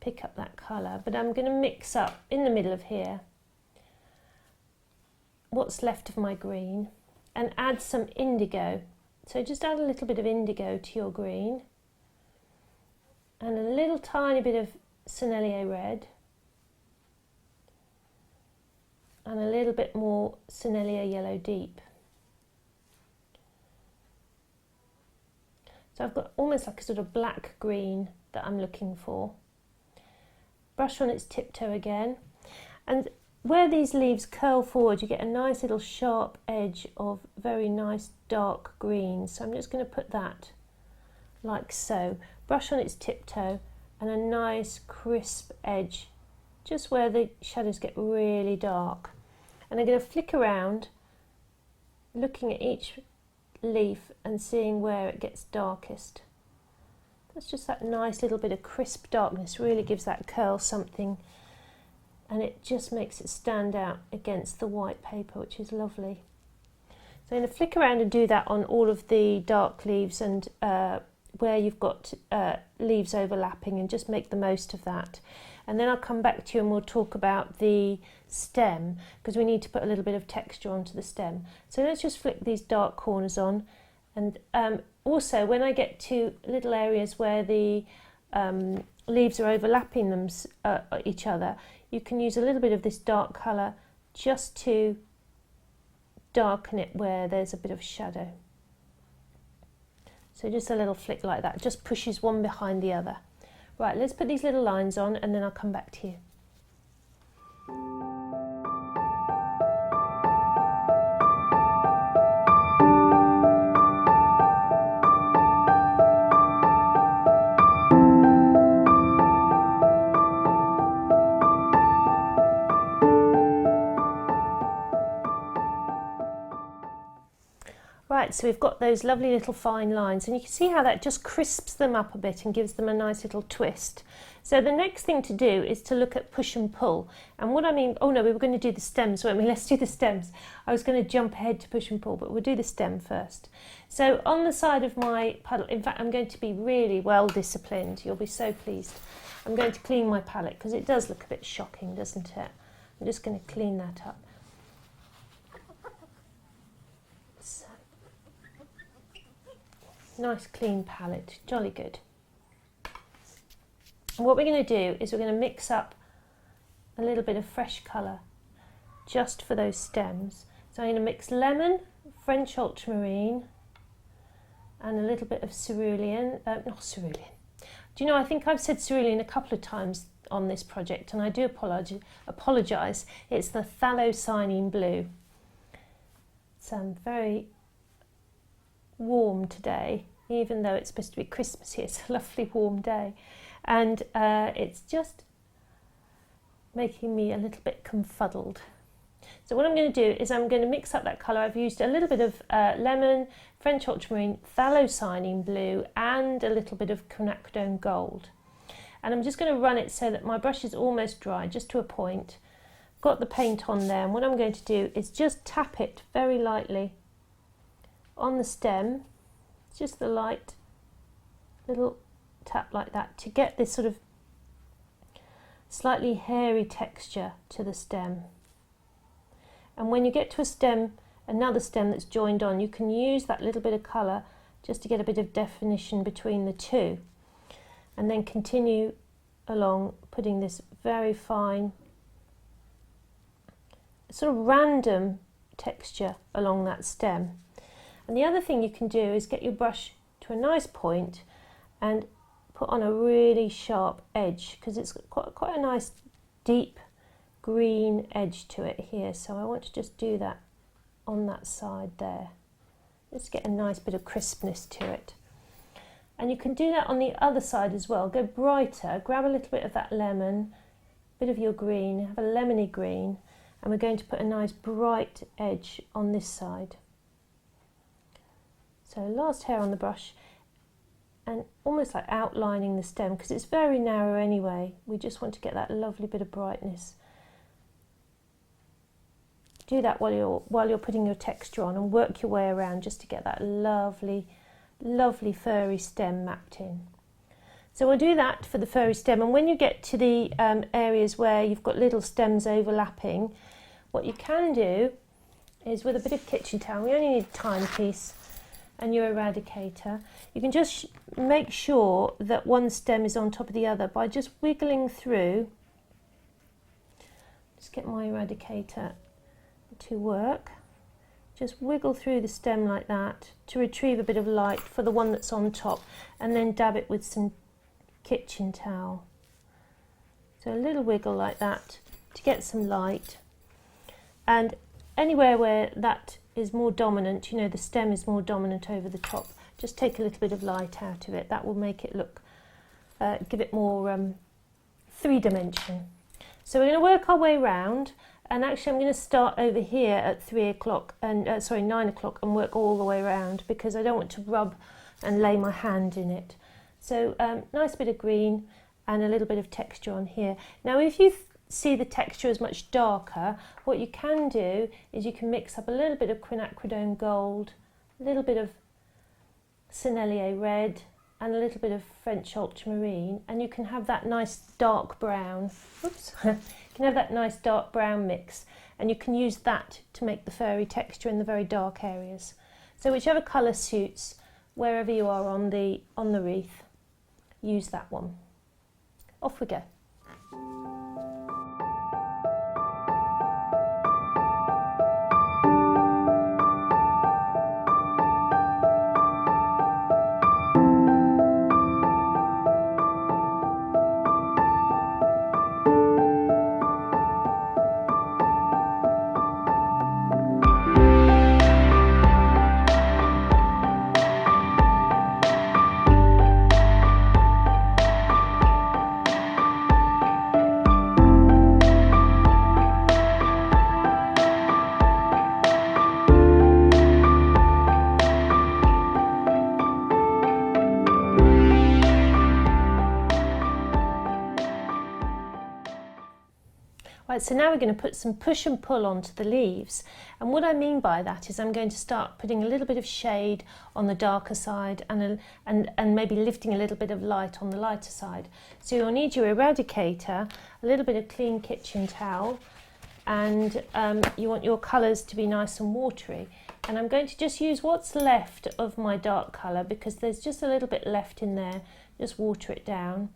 S1: pick up that colour, but I'm going to mix up in the middle of here what's left of my green and add some indigo. So just add a little bit of indigo to your green and a little tiny bit of Sennelier red and a little bit more Sennelier yellow deep. So I've got almost like a sort of black green that I'm looking for. Brush on its tiptoe again, and where these leaves curl forward you get a nice little sharp edge of very nice dark green, so I'm just going to put that like so. Brush on its tiptoe and a nice crisp edge, just where the shadows get really dark. And I'm going to flick around, looking at each leaf and seeing where it gets darkest. That's just that nice little bit of crisp darkness, really gives that curl something, and it just makes it stand out against the white paper, which is lovely. So I'm going to flick around and do that on all of the dark leaves and where you've got leaves overlapping, and just make the most of that. And then I'll come back to you and we'll talk about the stem, because we need to put a little bit of texture onto the stem. So let's just flick these dark corners on, and also when I get to little areas where the leaves are overlapping each other, you can use a little bit of this dark colour just to darken it where there's a bit of shadow. So just a little flick like that, just pushes one behind the other. Right, let's put these little lines on and then I'll come back to you. Right, so we've got those lovely little fine lines, and you can see how that just crisps them up a bit and gives them a nice little twist. So the next thing to do is to look at push and pull. And what I mean, oh no, we were going to do the stems, weren't we? Let's do the stems. I was going to jump ahead to push and pull, but we'll do the stem first. So on the side of my puddle, in fact, I'm going to be really well disciplined. You'll be so pleased. I'm going to clean my palette because it does look a bit shocking, doesn't it? I'm just going to clean that up. Nice clean palette, jolly good. And what we're going to do is we're going to mix up a little bit of fresh colour just for those stems. So I'm going to mix lemon, French ultramarine and a little bit of cerulean, not cerulean. Do you know, I think I've said cerulean a couple of times on this project, and I do apologise. It's the phthalocyanine blue. It's very warm today, even though it's supposed to be Christmas here. It's a lovely warm day, and it's just making me a little bit confuddled. So what I'm going to do is I'm going to mix up that colour. I've used a little bit of lemon, French ultramarine, phthalocyanine blue and a little bit of quinacridone gold, and I'm just going to run it so that my brush is almost dry, just to a point. Got the paint on there, and what I'm going to do is just tap it very lightly on the stem, just the light little tap like that, to get this sort of slightly hairy texture to the stem. And when you get to a stem, another stem that's joined on, you can use that little bit of colour just to get a bit of definition between the two, and then continue along putting this very fine sort of random texture along that stem. And the other thing you can do is get your brush to a nice point and put on a really sharp edge, because it's got quite a nice deep green edge to it here. So I want to just do that on that side there. Just get a nice bit of crispness to it. And you can do that on the other side as well. Go brighter, grab a little bit of that lemon, bit of your green, have a lemony green, and we're going to put a nice bright edge on this side. So last hair on the brush, and almost like outlining the stem, because it's very narrow anyway. We just want to get that lovely bit of brightness. Do that while you're putting your texture on, and work your way around just to get that lovely, lovely furry stem mapped in. So we'll do that for the furry stem, and when you get to the areas where you've got little stems overlapping, what you can do is, with a bit of kitchen towel, we only need a timepiece and your eradicator, you can just make sure that one stem is on top of the other by just wiggling through. Just get my eradicator to work. Just wiggle through the stem like that to retrieve a bit of light for the one that's on top, and then dab it with some kitchen towel. So a little wiggle like that to get some light, and anywhere where that is more dominant, you know, the stem is more dominant over the top, Just take a little bit of light out of it. That will make it look, give it more 3 dimension. So we're going to work our way round, and actually I'm going to start over here at 3 o'clock and 9 o'clock and work all the way around, because I don't want to rub and lay my hand in it. So nice bit of green and a little bit of texture on here. Now if you see the texture is much darker, what you can do is you can mix up a little bit of quinacridone gold, a little bit of Sennelier red and a little bit of French ultramarine, and you can have that nice dark brown. Oops. You can have that nice dark brown mix, and you can use that to make the furry texture in the very dark areas. So whichever colour suits wherever you are on the wreath, use that one. Off we go. Right, so now we're going to put some push and pull onto the leaves, and what I mean by that is I'm going to start putting a little bit of shade on the darker side and maybe lifting a little bit of light on the lighter side. So you'll need your eradicator, a little bit of clean kitchen towel, and you want your colours to be nice and watery. And I'm going to just use what's left of my dark colour, because there's just a little bit left in there. Just water it down.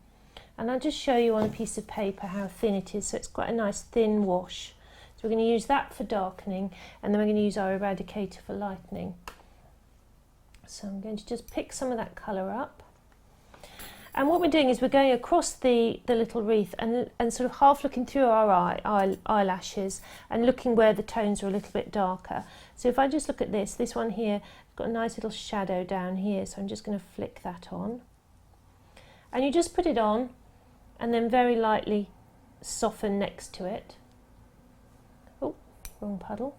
S1: And I'll just show you on a piece of paper how thin it is, so it's quite a nice thin wash. So we're going to use that for darkening, and then we're going to use our eradicator for lightening. So I'm going to just pick some of that colour up. And what we're doing is we're going across the little wreath and sort of half looking through our eyelashes and looking where the tones are a little bit darker. So if I just look at this one here, I've got a nice little shadow down here, so I'm just going to flick that on. And you just put it on and then very lightly soften next to it. Oh, wrong puddle.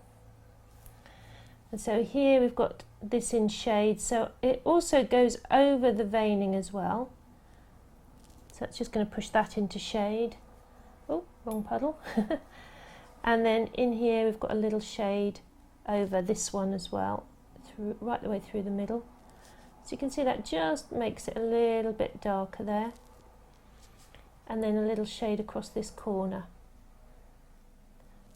S1: And so here we've got this in shade, so it also goes over the veining as well. So that's just going to push that into shade. Oh, wrong puddle. And then in here we've got a little shade over this one as well, right the way through the middle. So you can see that just makes it a little bit darker there. And then a little shade across this corner.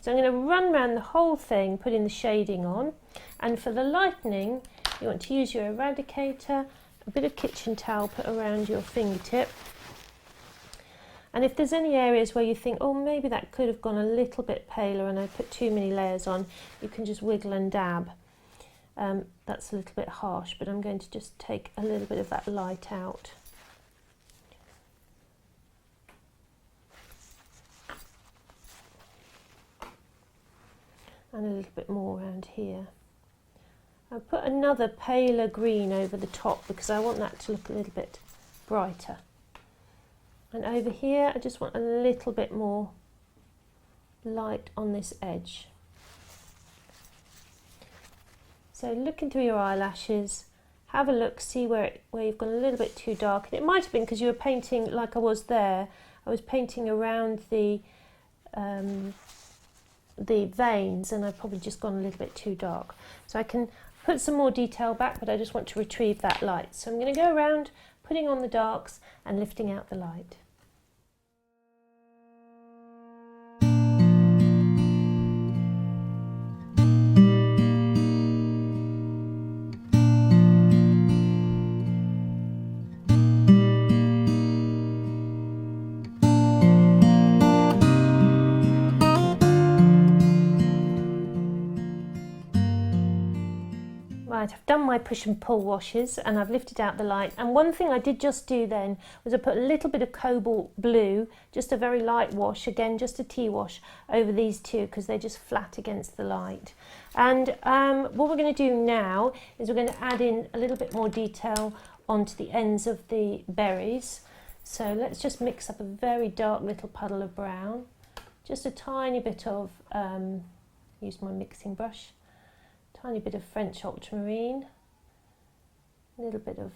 S1: So I'm going to run around the whole thing, putting the shading on. And for the lightening, you want to use your eradicator, a bit of kitchen towel put around your fingertip. And if there's any areas where you think, oh, maybe that could have gone a little bit paler and I put too many layers on, you can just wiggle and dab. That's a little bit harsh, but I'm going to just take a little bit of that light out. And a little bit more around here. I'll put another paler green over the top because I want that to look a little bit brighter. And over here I just want a little bit more light on this edge. So looking through your eyelashes, have a look, see where you've gone a little bit too dark. And it might have been because you were painting like I was there. I was painting around the veins, and I've probably just gone a little bit too dark. So I can put some more detail back, but I just want to retrieve that light. So I'm going to go around putting on the darks and lifting out the light. Right, I've done my push and pull washes and I've lifted out the light, and one thing I did just do then was I put a little bit of cobalt blue, just a very light wash, again just a tea wash over these two because they're just flat against the light. And what we're going to do now is we're going to add in a little bit more detail onto the ends of the berries. So let's just mix up a very dark little puddle of brown, just a tiny bit of, use my mixing brush, tiny bit of French ultramarine, a little bit of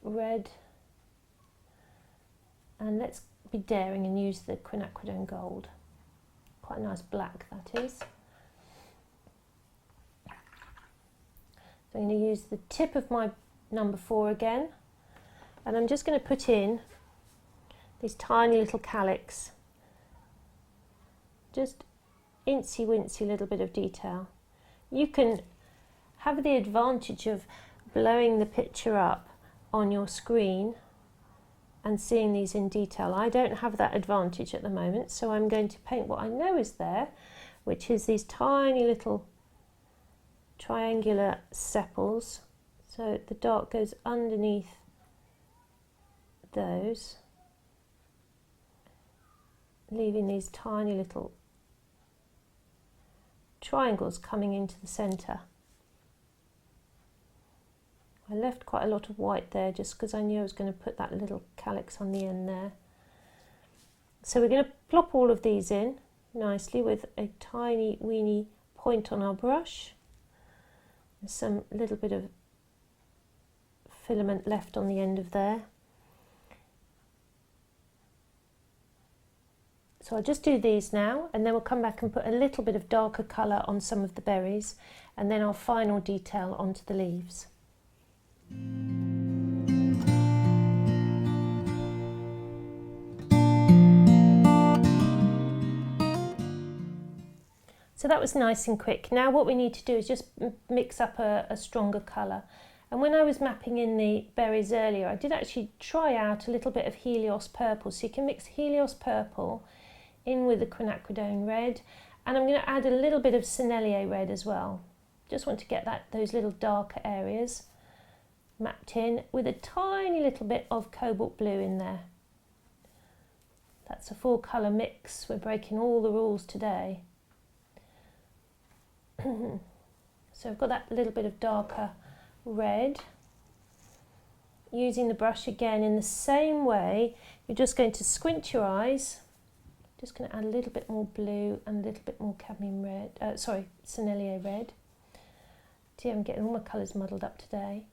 S1: red, and let's be daring and use the quinacridone gold. Quite a nice black that is. So I'm going to use the tip of my number 4 again, and I'm just going to put in these tiny little calyx, just incy wincy little bit of detail. You can have the advantage of blowing the picture up on your screen and seeing these in detail. I don't have that advantage at the moment, so I'm going to paint what I know is there, which is these tiny little triangular sepals. So the dark goes underneath those, leaving these tiny little triangles coming into the centre. I left quite a lot of white there just because I knew I was going to put that little calyx on the end there. So we're going to plop all of these in nicely with a tiny weeny point on our brush. There's some little bit of filament left on the end of there. So I'll just do these now, and then we'll come back and put a little bit of darker colour on some of the berries, and then our final detail onto the leaves. So that was nice and quick. Now what we need to do is just mix up a stronger colour. And when I was mapping in the berries earlier, I did actually try out a little bit of Helios purple. So you can mix Helios purple in with the quinacridone red, and I'm going to add a little bit of Sennelier red as well. Just want to get those little darker areas mapped in with a tiny little bit of cobalt blue in there. That's a 4-colour mix. We're breaking all the rules today. So I've got that little bit of darker red. Using the brush again in the same way, you're just going to squint your eyes. Just going to add a little bit more blue and a little bit more cadmium red, Sennelier red. See, I'm getting all my colours muddled up today.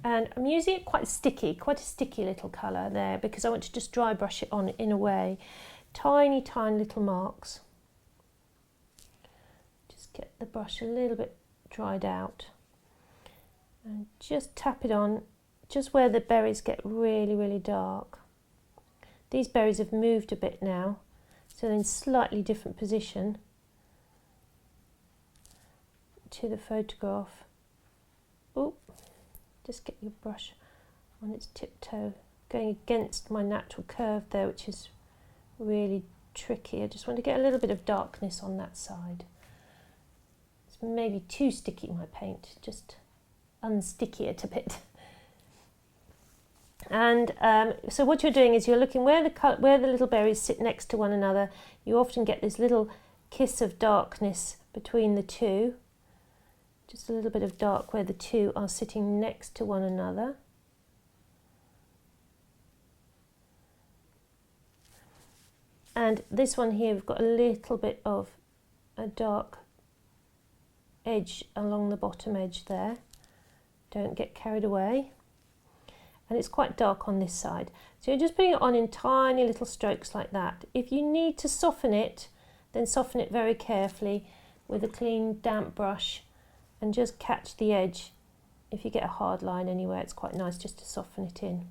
S1: And I'm using it quite a sticky little colour there, because I want to just dry brush it on in a way. Tiny, tiny little marks. Just get the brush a little bit dried out. And just tap it on, just where the berries get really, really dark. These berries have moved a bit now, so they're in slightly different position to the photograph. Oh, just get your brush on its tiptoe, going against my natural curve there, which is really tricky. I just want to get a little bit of darkness on that side. It's maybe too sticky, my paint, just unsticky it a bit. And so what you're doing is you're looking where the little berries sit next to one another. You often get this little kiss of darkness between the two. Just a little bit of dark where the two are sitting next to one another. And this one here, we've got a little bit of a dark edge along the bottom edge there. Don't get carried away. And it's quite dark on this side. So you're just putting it on in tiny little strokes like that. If you need to soften it, then soften it very carefully with a clean damp brush and just catch the edge. If you get a hard line anywhere, it's quite nice just to soften it in.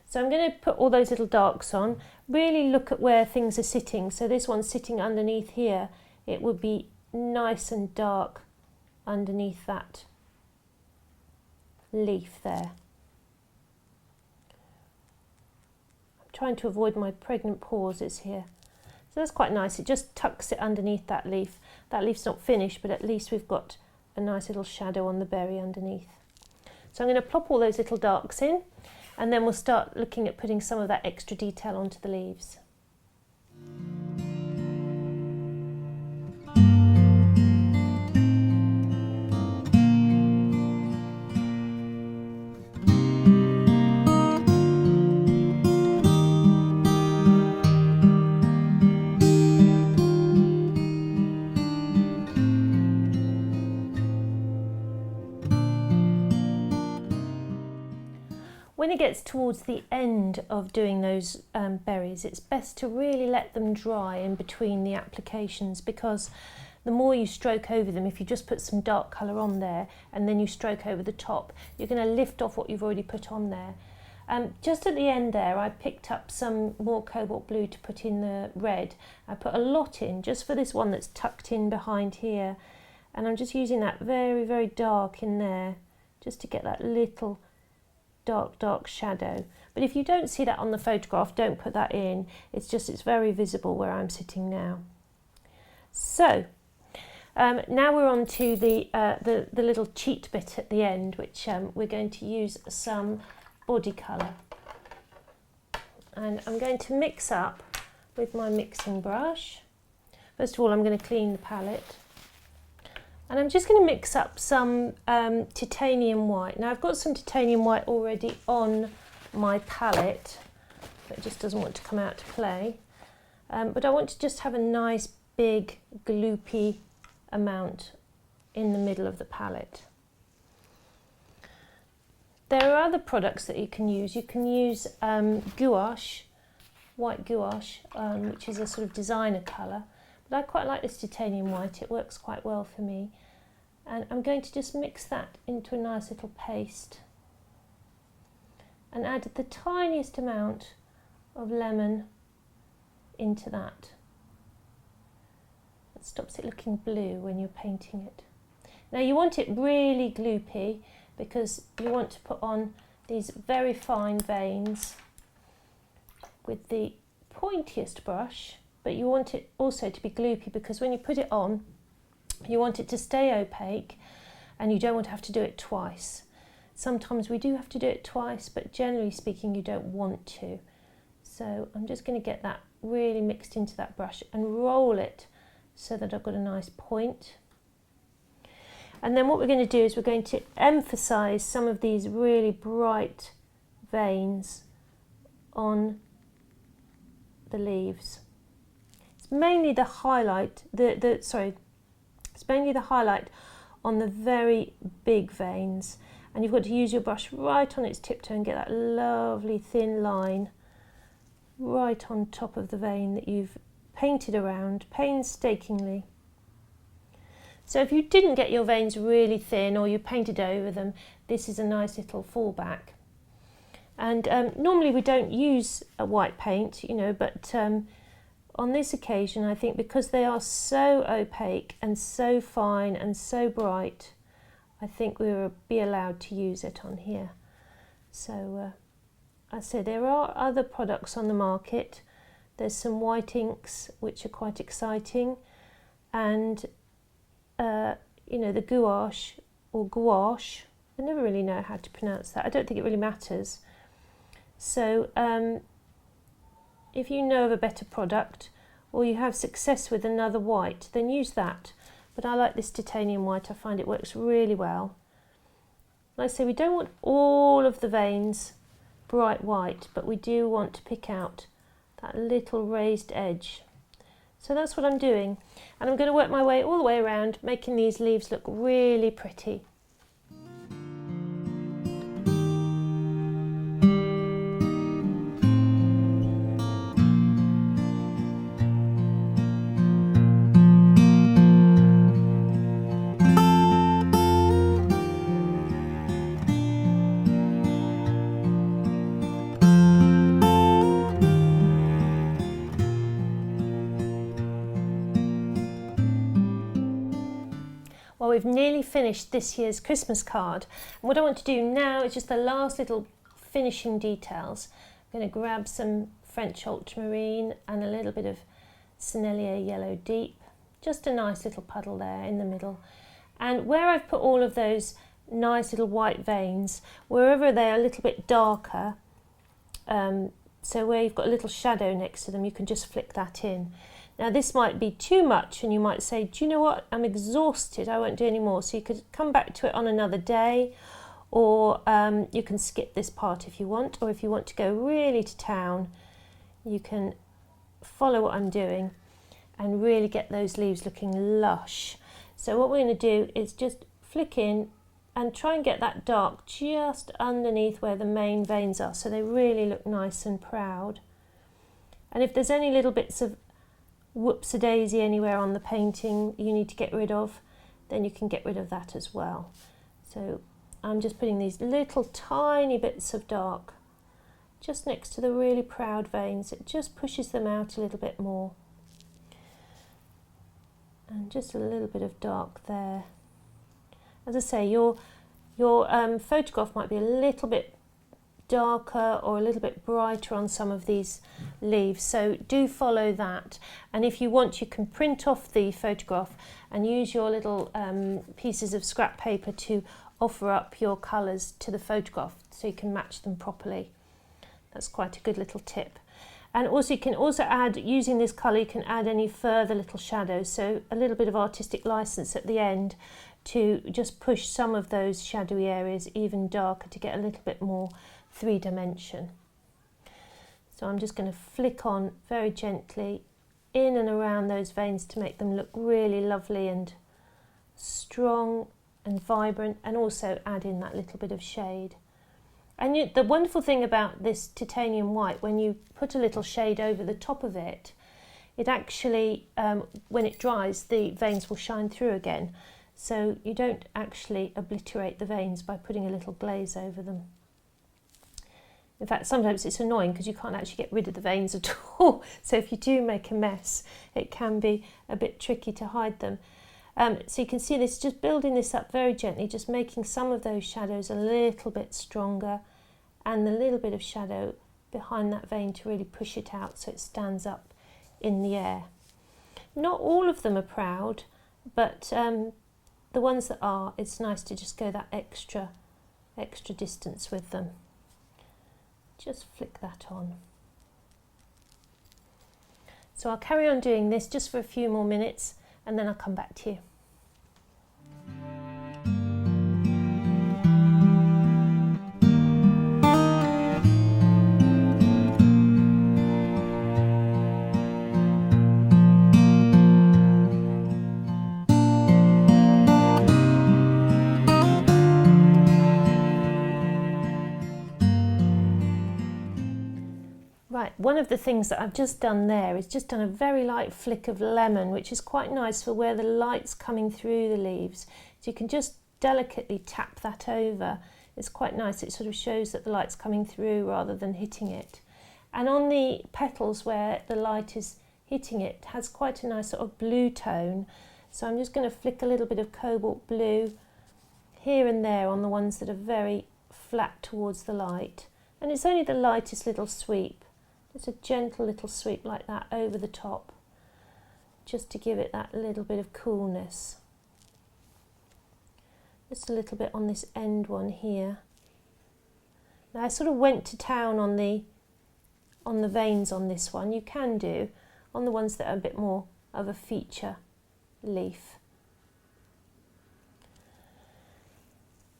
S1: So I'm going to put all those little darks on. Really look at where things are sitting. So this one's sitting underneath here. It would be nice and dark underneath that leaf there. Trying to avoid my pregnant pauses here. So that's quite nice. It just tucks it underneath that leaf. That leaf's not finished, but at least we've got a nice little shadow on the berry underneath. So I'm going to plop all those little darks in, and then we'll start looking at putting some of that extra detail onto the leaves. when it gets towards the end of doing those berries, it's best to really let them dry in between the applications, because the more you stroke over them, if you just put some dark colour on there and then you stroke over the top, you're going to lift off what you've already put on there. Just at the end there, I picked up some more cobalt blue to put in the red. I put a lot in just for this one that's tucked in behind here, and I'm just using that very, very dark in there just to get that little dark shadow. But if you don't see that on the photograph, don't put that in. It's very visible where I'm sitting now. So now we're on to the little cheat bit at the end, which we're going to use some body colour. And I'm going to mix up with my mixing brush. First of all, I'm going to clean the palette. And I'm just going to mix up some titanium white. Now I've got some titanium white already on my palette, but it just doesn't want to come out to play. But I want to just have a nice big gloopy amount in the middle of the palette. There are other products that you can use. You can use gouache, white gouache, which is a sort of designer colour. But I quite like this titanium white, it works quite well for me. And I'm going to just mix that into a nice little paste and add the tiniest amount of lemon into that. That stops it looking blue when you're painting it. Now you want it really gloopy because you want to put on these very fine veins with the pointiest brush, but you want it also to be gloopy because when you put it on, you want it to stay opaque and you don't want to have to do it twice. Sometimes we do have to do it twice, but generally speaking you don't want to. So I'm just going to get that really mixed into that brush and roll it so that I've got a nice point. And then what we're going to do is we're going to emphasize some of these really bright veins on the leaves. It's mainly the highlight, it's mainly the highlight on the very big veins, and you've got to use your brush right on its tiptoe and get that lovely thin line right on top of the vein that you've painted around painstakingly. So if you didn't get your veins really thin or you painted over them, this is a nice little fallback. And normally we don't use a white paint, but on this occasion I think because they are so opaque and so fine and so bright, I think we will be allowed to use it on here. So I said there are other products on the market. There's some white inks which are quite exciting, and the gouache or gouache, I never really know how to pronounce that. I don't think it really matters. So if you know of a better product or you have success with another white, then use that. But I like this titanium white. I find it works really well. Like I say, we don't want all of the veins bright white, but we do want to pick out that little raised edge. So that's what I'm doing, and I'm going to work my way all the way around, making these leaves look really pretty. Well, we've nearly finished this year's Christmas card, and what I want to do now is just the last little finishing details. I'm going to grab some French ultramarine and a little bit of Sennelier Yellow Deep, just a nice little puddle there in the middle. And where I've put all of those nice little white veins, wherever they're a little bit darker, so where you've got a little shadow next to them, you can just flick that in. Now this might be too much and you might say, do you know what, I'm exhausted, I won't do any more. So you could come back to it on another day, or you can skip this part if you want, or if you want to go really to town, you can follow what I'm doing and really get those leaves looking lush. So what we're going to do is just flick in and try and get that dark just underneath where the main veins are, so they really look nice and proud. And if there's any little bits of whoops-a-daisy anywhere on the painting you need to get rid of, then you can get rid of that as well. So I'm just putting these little tiny bits of dark just next to the really proud veins. It just pushes them out a little bit more. And just a little bit of dark there. As I say, your photograph might be a little bit darker or a little bit brighter on some of these leaves, so do follow that. And if you want, you can print off the photograph and use your little pieces of scrap paper to offer up your colours to the photograph so you can match them properly. That's quite a good little tip. And also you can also add, using this colour, you can add any further little shadows, so a little bit of artistic license at the end to just push some of those shadowy areas even darker to get a little bit more three-dimension. So I'm just going to flick on very gently in and around those veins to make them look really lovely and strong and vibrant, and also add in that little bit of shade. And the wonderful thing about this titanium white, when you put a little shade over the top of it, it actually, when it dries, the veins will shine through again. So you don't actually obliterate the veins by putting a little glaze over them. In fact, sometimes it's annoying because you can't actually get rid of the veins at all. So if you do make a mess, it can be a bit tricky to hide them. So you can see this, just building this up very gently, just making some of those shadows a little bit stronger, and the little bit of shadow behind that vein to really push it out so it stands up in the air. Not all of them are proud, but the ones that are, it's nice to just go that extra distance with them. Just flick that on. So I'll carry on doing this just for a few more minutes, and then I'll come back to you. Right, one of the things that I've just done there is just done a very light flick of lemon, which is quite nice for where the light's coming through the leaves. So you can just delicately tap that over. It's quite nice. It sort of shows that the light's coming through rather than hitting it. And on the petals where the light is hitting it, it has quite a nice sort of blue tone. So I'm just going to flick a little bit of cobalt blue here and there on the ones that are very flat towards the light. And it's only the lightest little sweep. Just a gentle little sweep like that over the top, just to give it that little bit of coolness. Just a little bit on this end one here. Now I sort of went to town on the veins on this one. You can do on the ones that are a bit more of a feature leaf.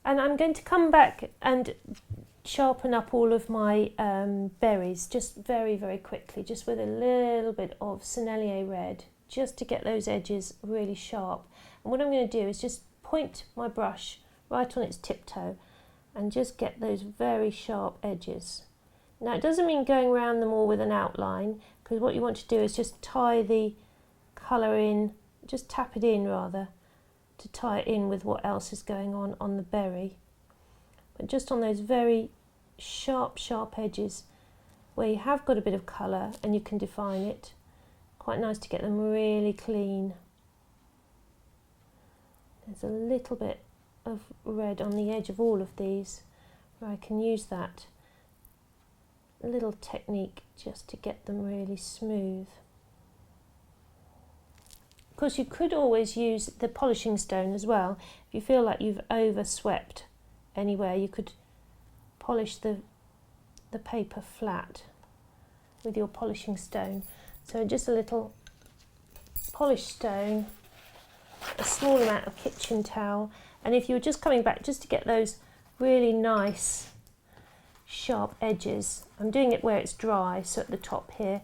S1: And I'm going to come back and sharpen up all of my berries just very, very quickly, just with a little bit of Sennelier red, just to get those edges really sharp. And what I'm going to do is just point my brush right on its tiptoe and just get those very sharp edges. Now it doesn't mean going around them all with an outline, because what you want to do is just tie the colour in, just tap it in rather, to tie it in with what else is going on the berry. But just on those very sharp edges where you have got a bit of colour and you can define it, quite nice to get them really clean. There's a little bit of red on the edge of all of these where I can use that little technique just to get them really smooth. Of course, you could always use the polishing stone as well. If you feel like you've overswept anywhere, you could polish the paper flat with your polishing stone. So just a little polished stone, a small amount of kitchen towel, and if you were just coming back just to get those really nice sharp edges, I'm doing it where it's dry, so at the top here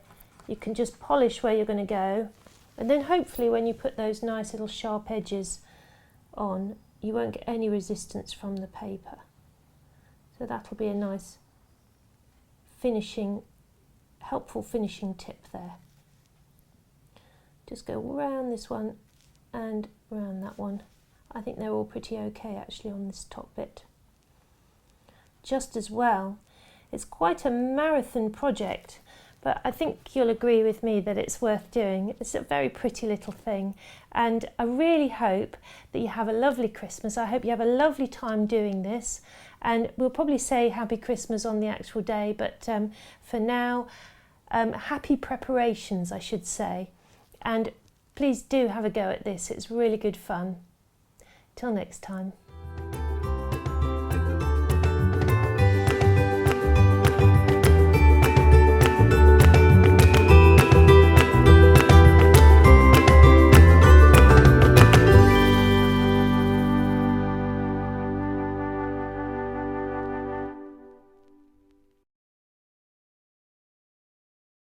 S1: you can just polish where you're going to go, and then hopefully when you put those nice little sharp edges on, you won't get any resistance from the paper. So that'll be a nice finishing, helpful finishing tip there. Just go round this one and round that one. I think they're all pretty okay actually on this top bit. Just as well, it's quite a marathon project, but I think you'll agree with me that it's worth doing. It's a very pretty little thing, and I really hope that you have a lovely Christmas. I hope you have a lovely time doing this, and we'll probably say Happy Christmas on the actual day, but for now, happy preparations, I should say, and please do have a go at this. It's really good fun. Till next time.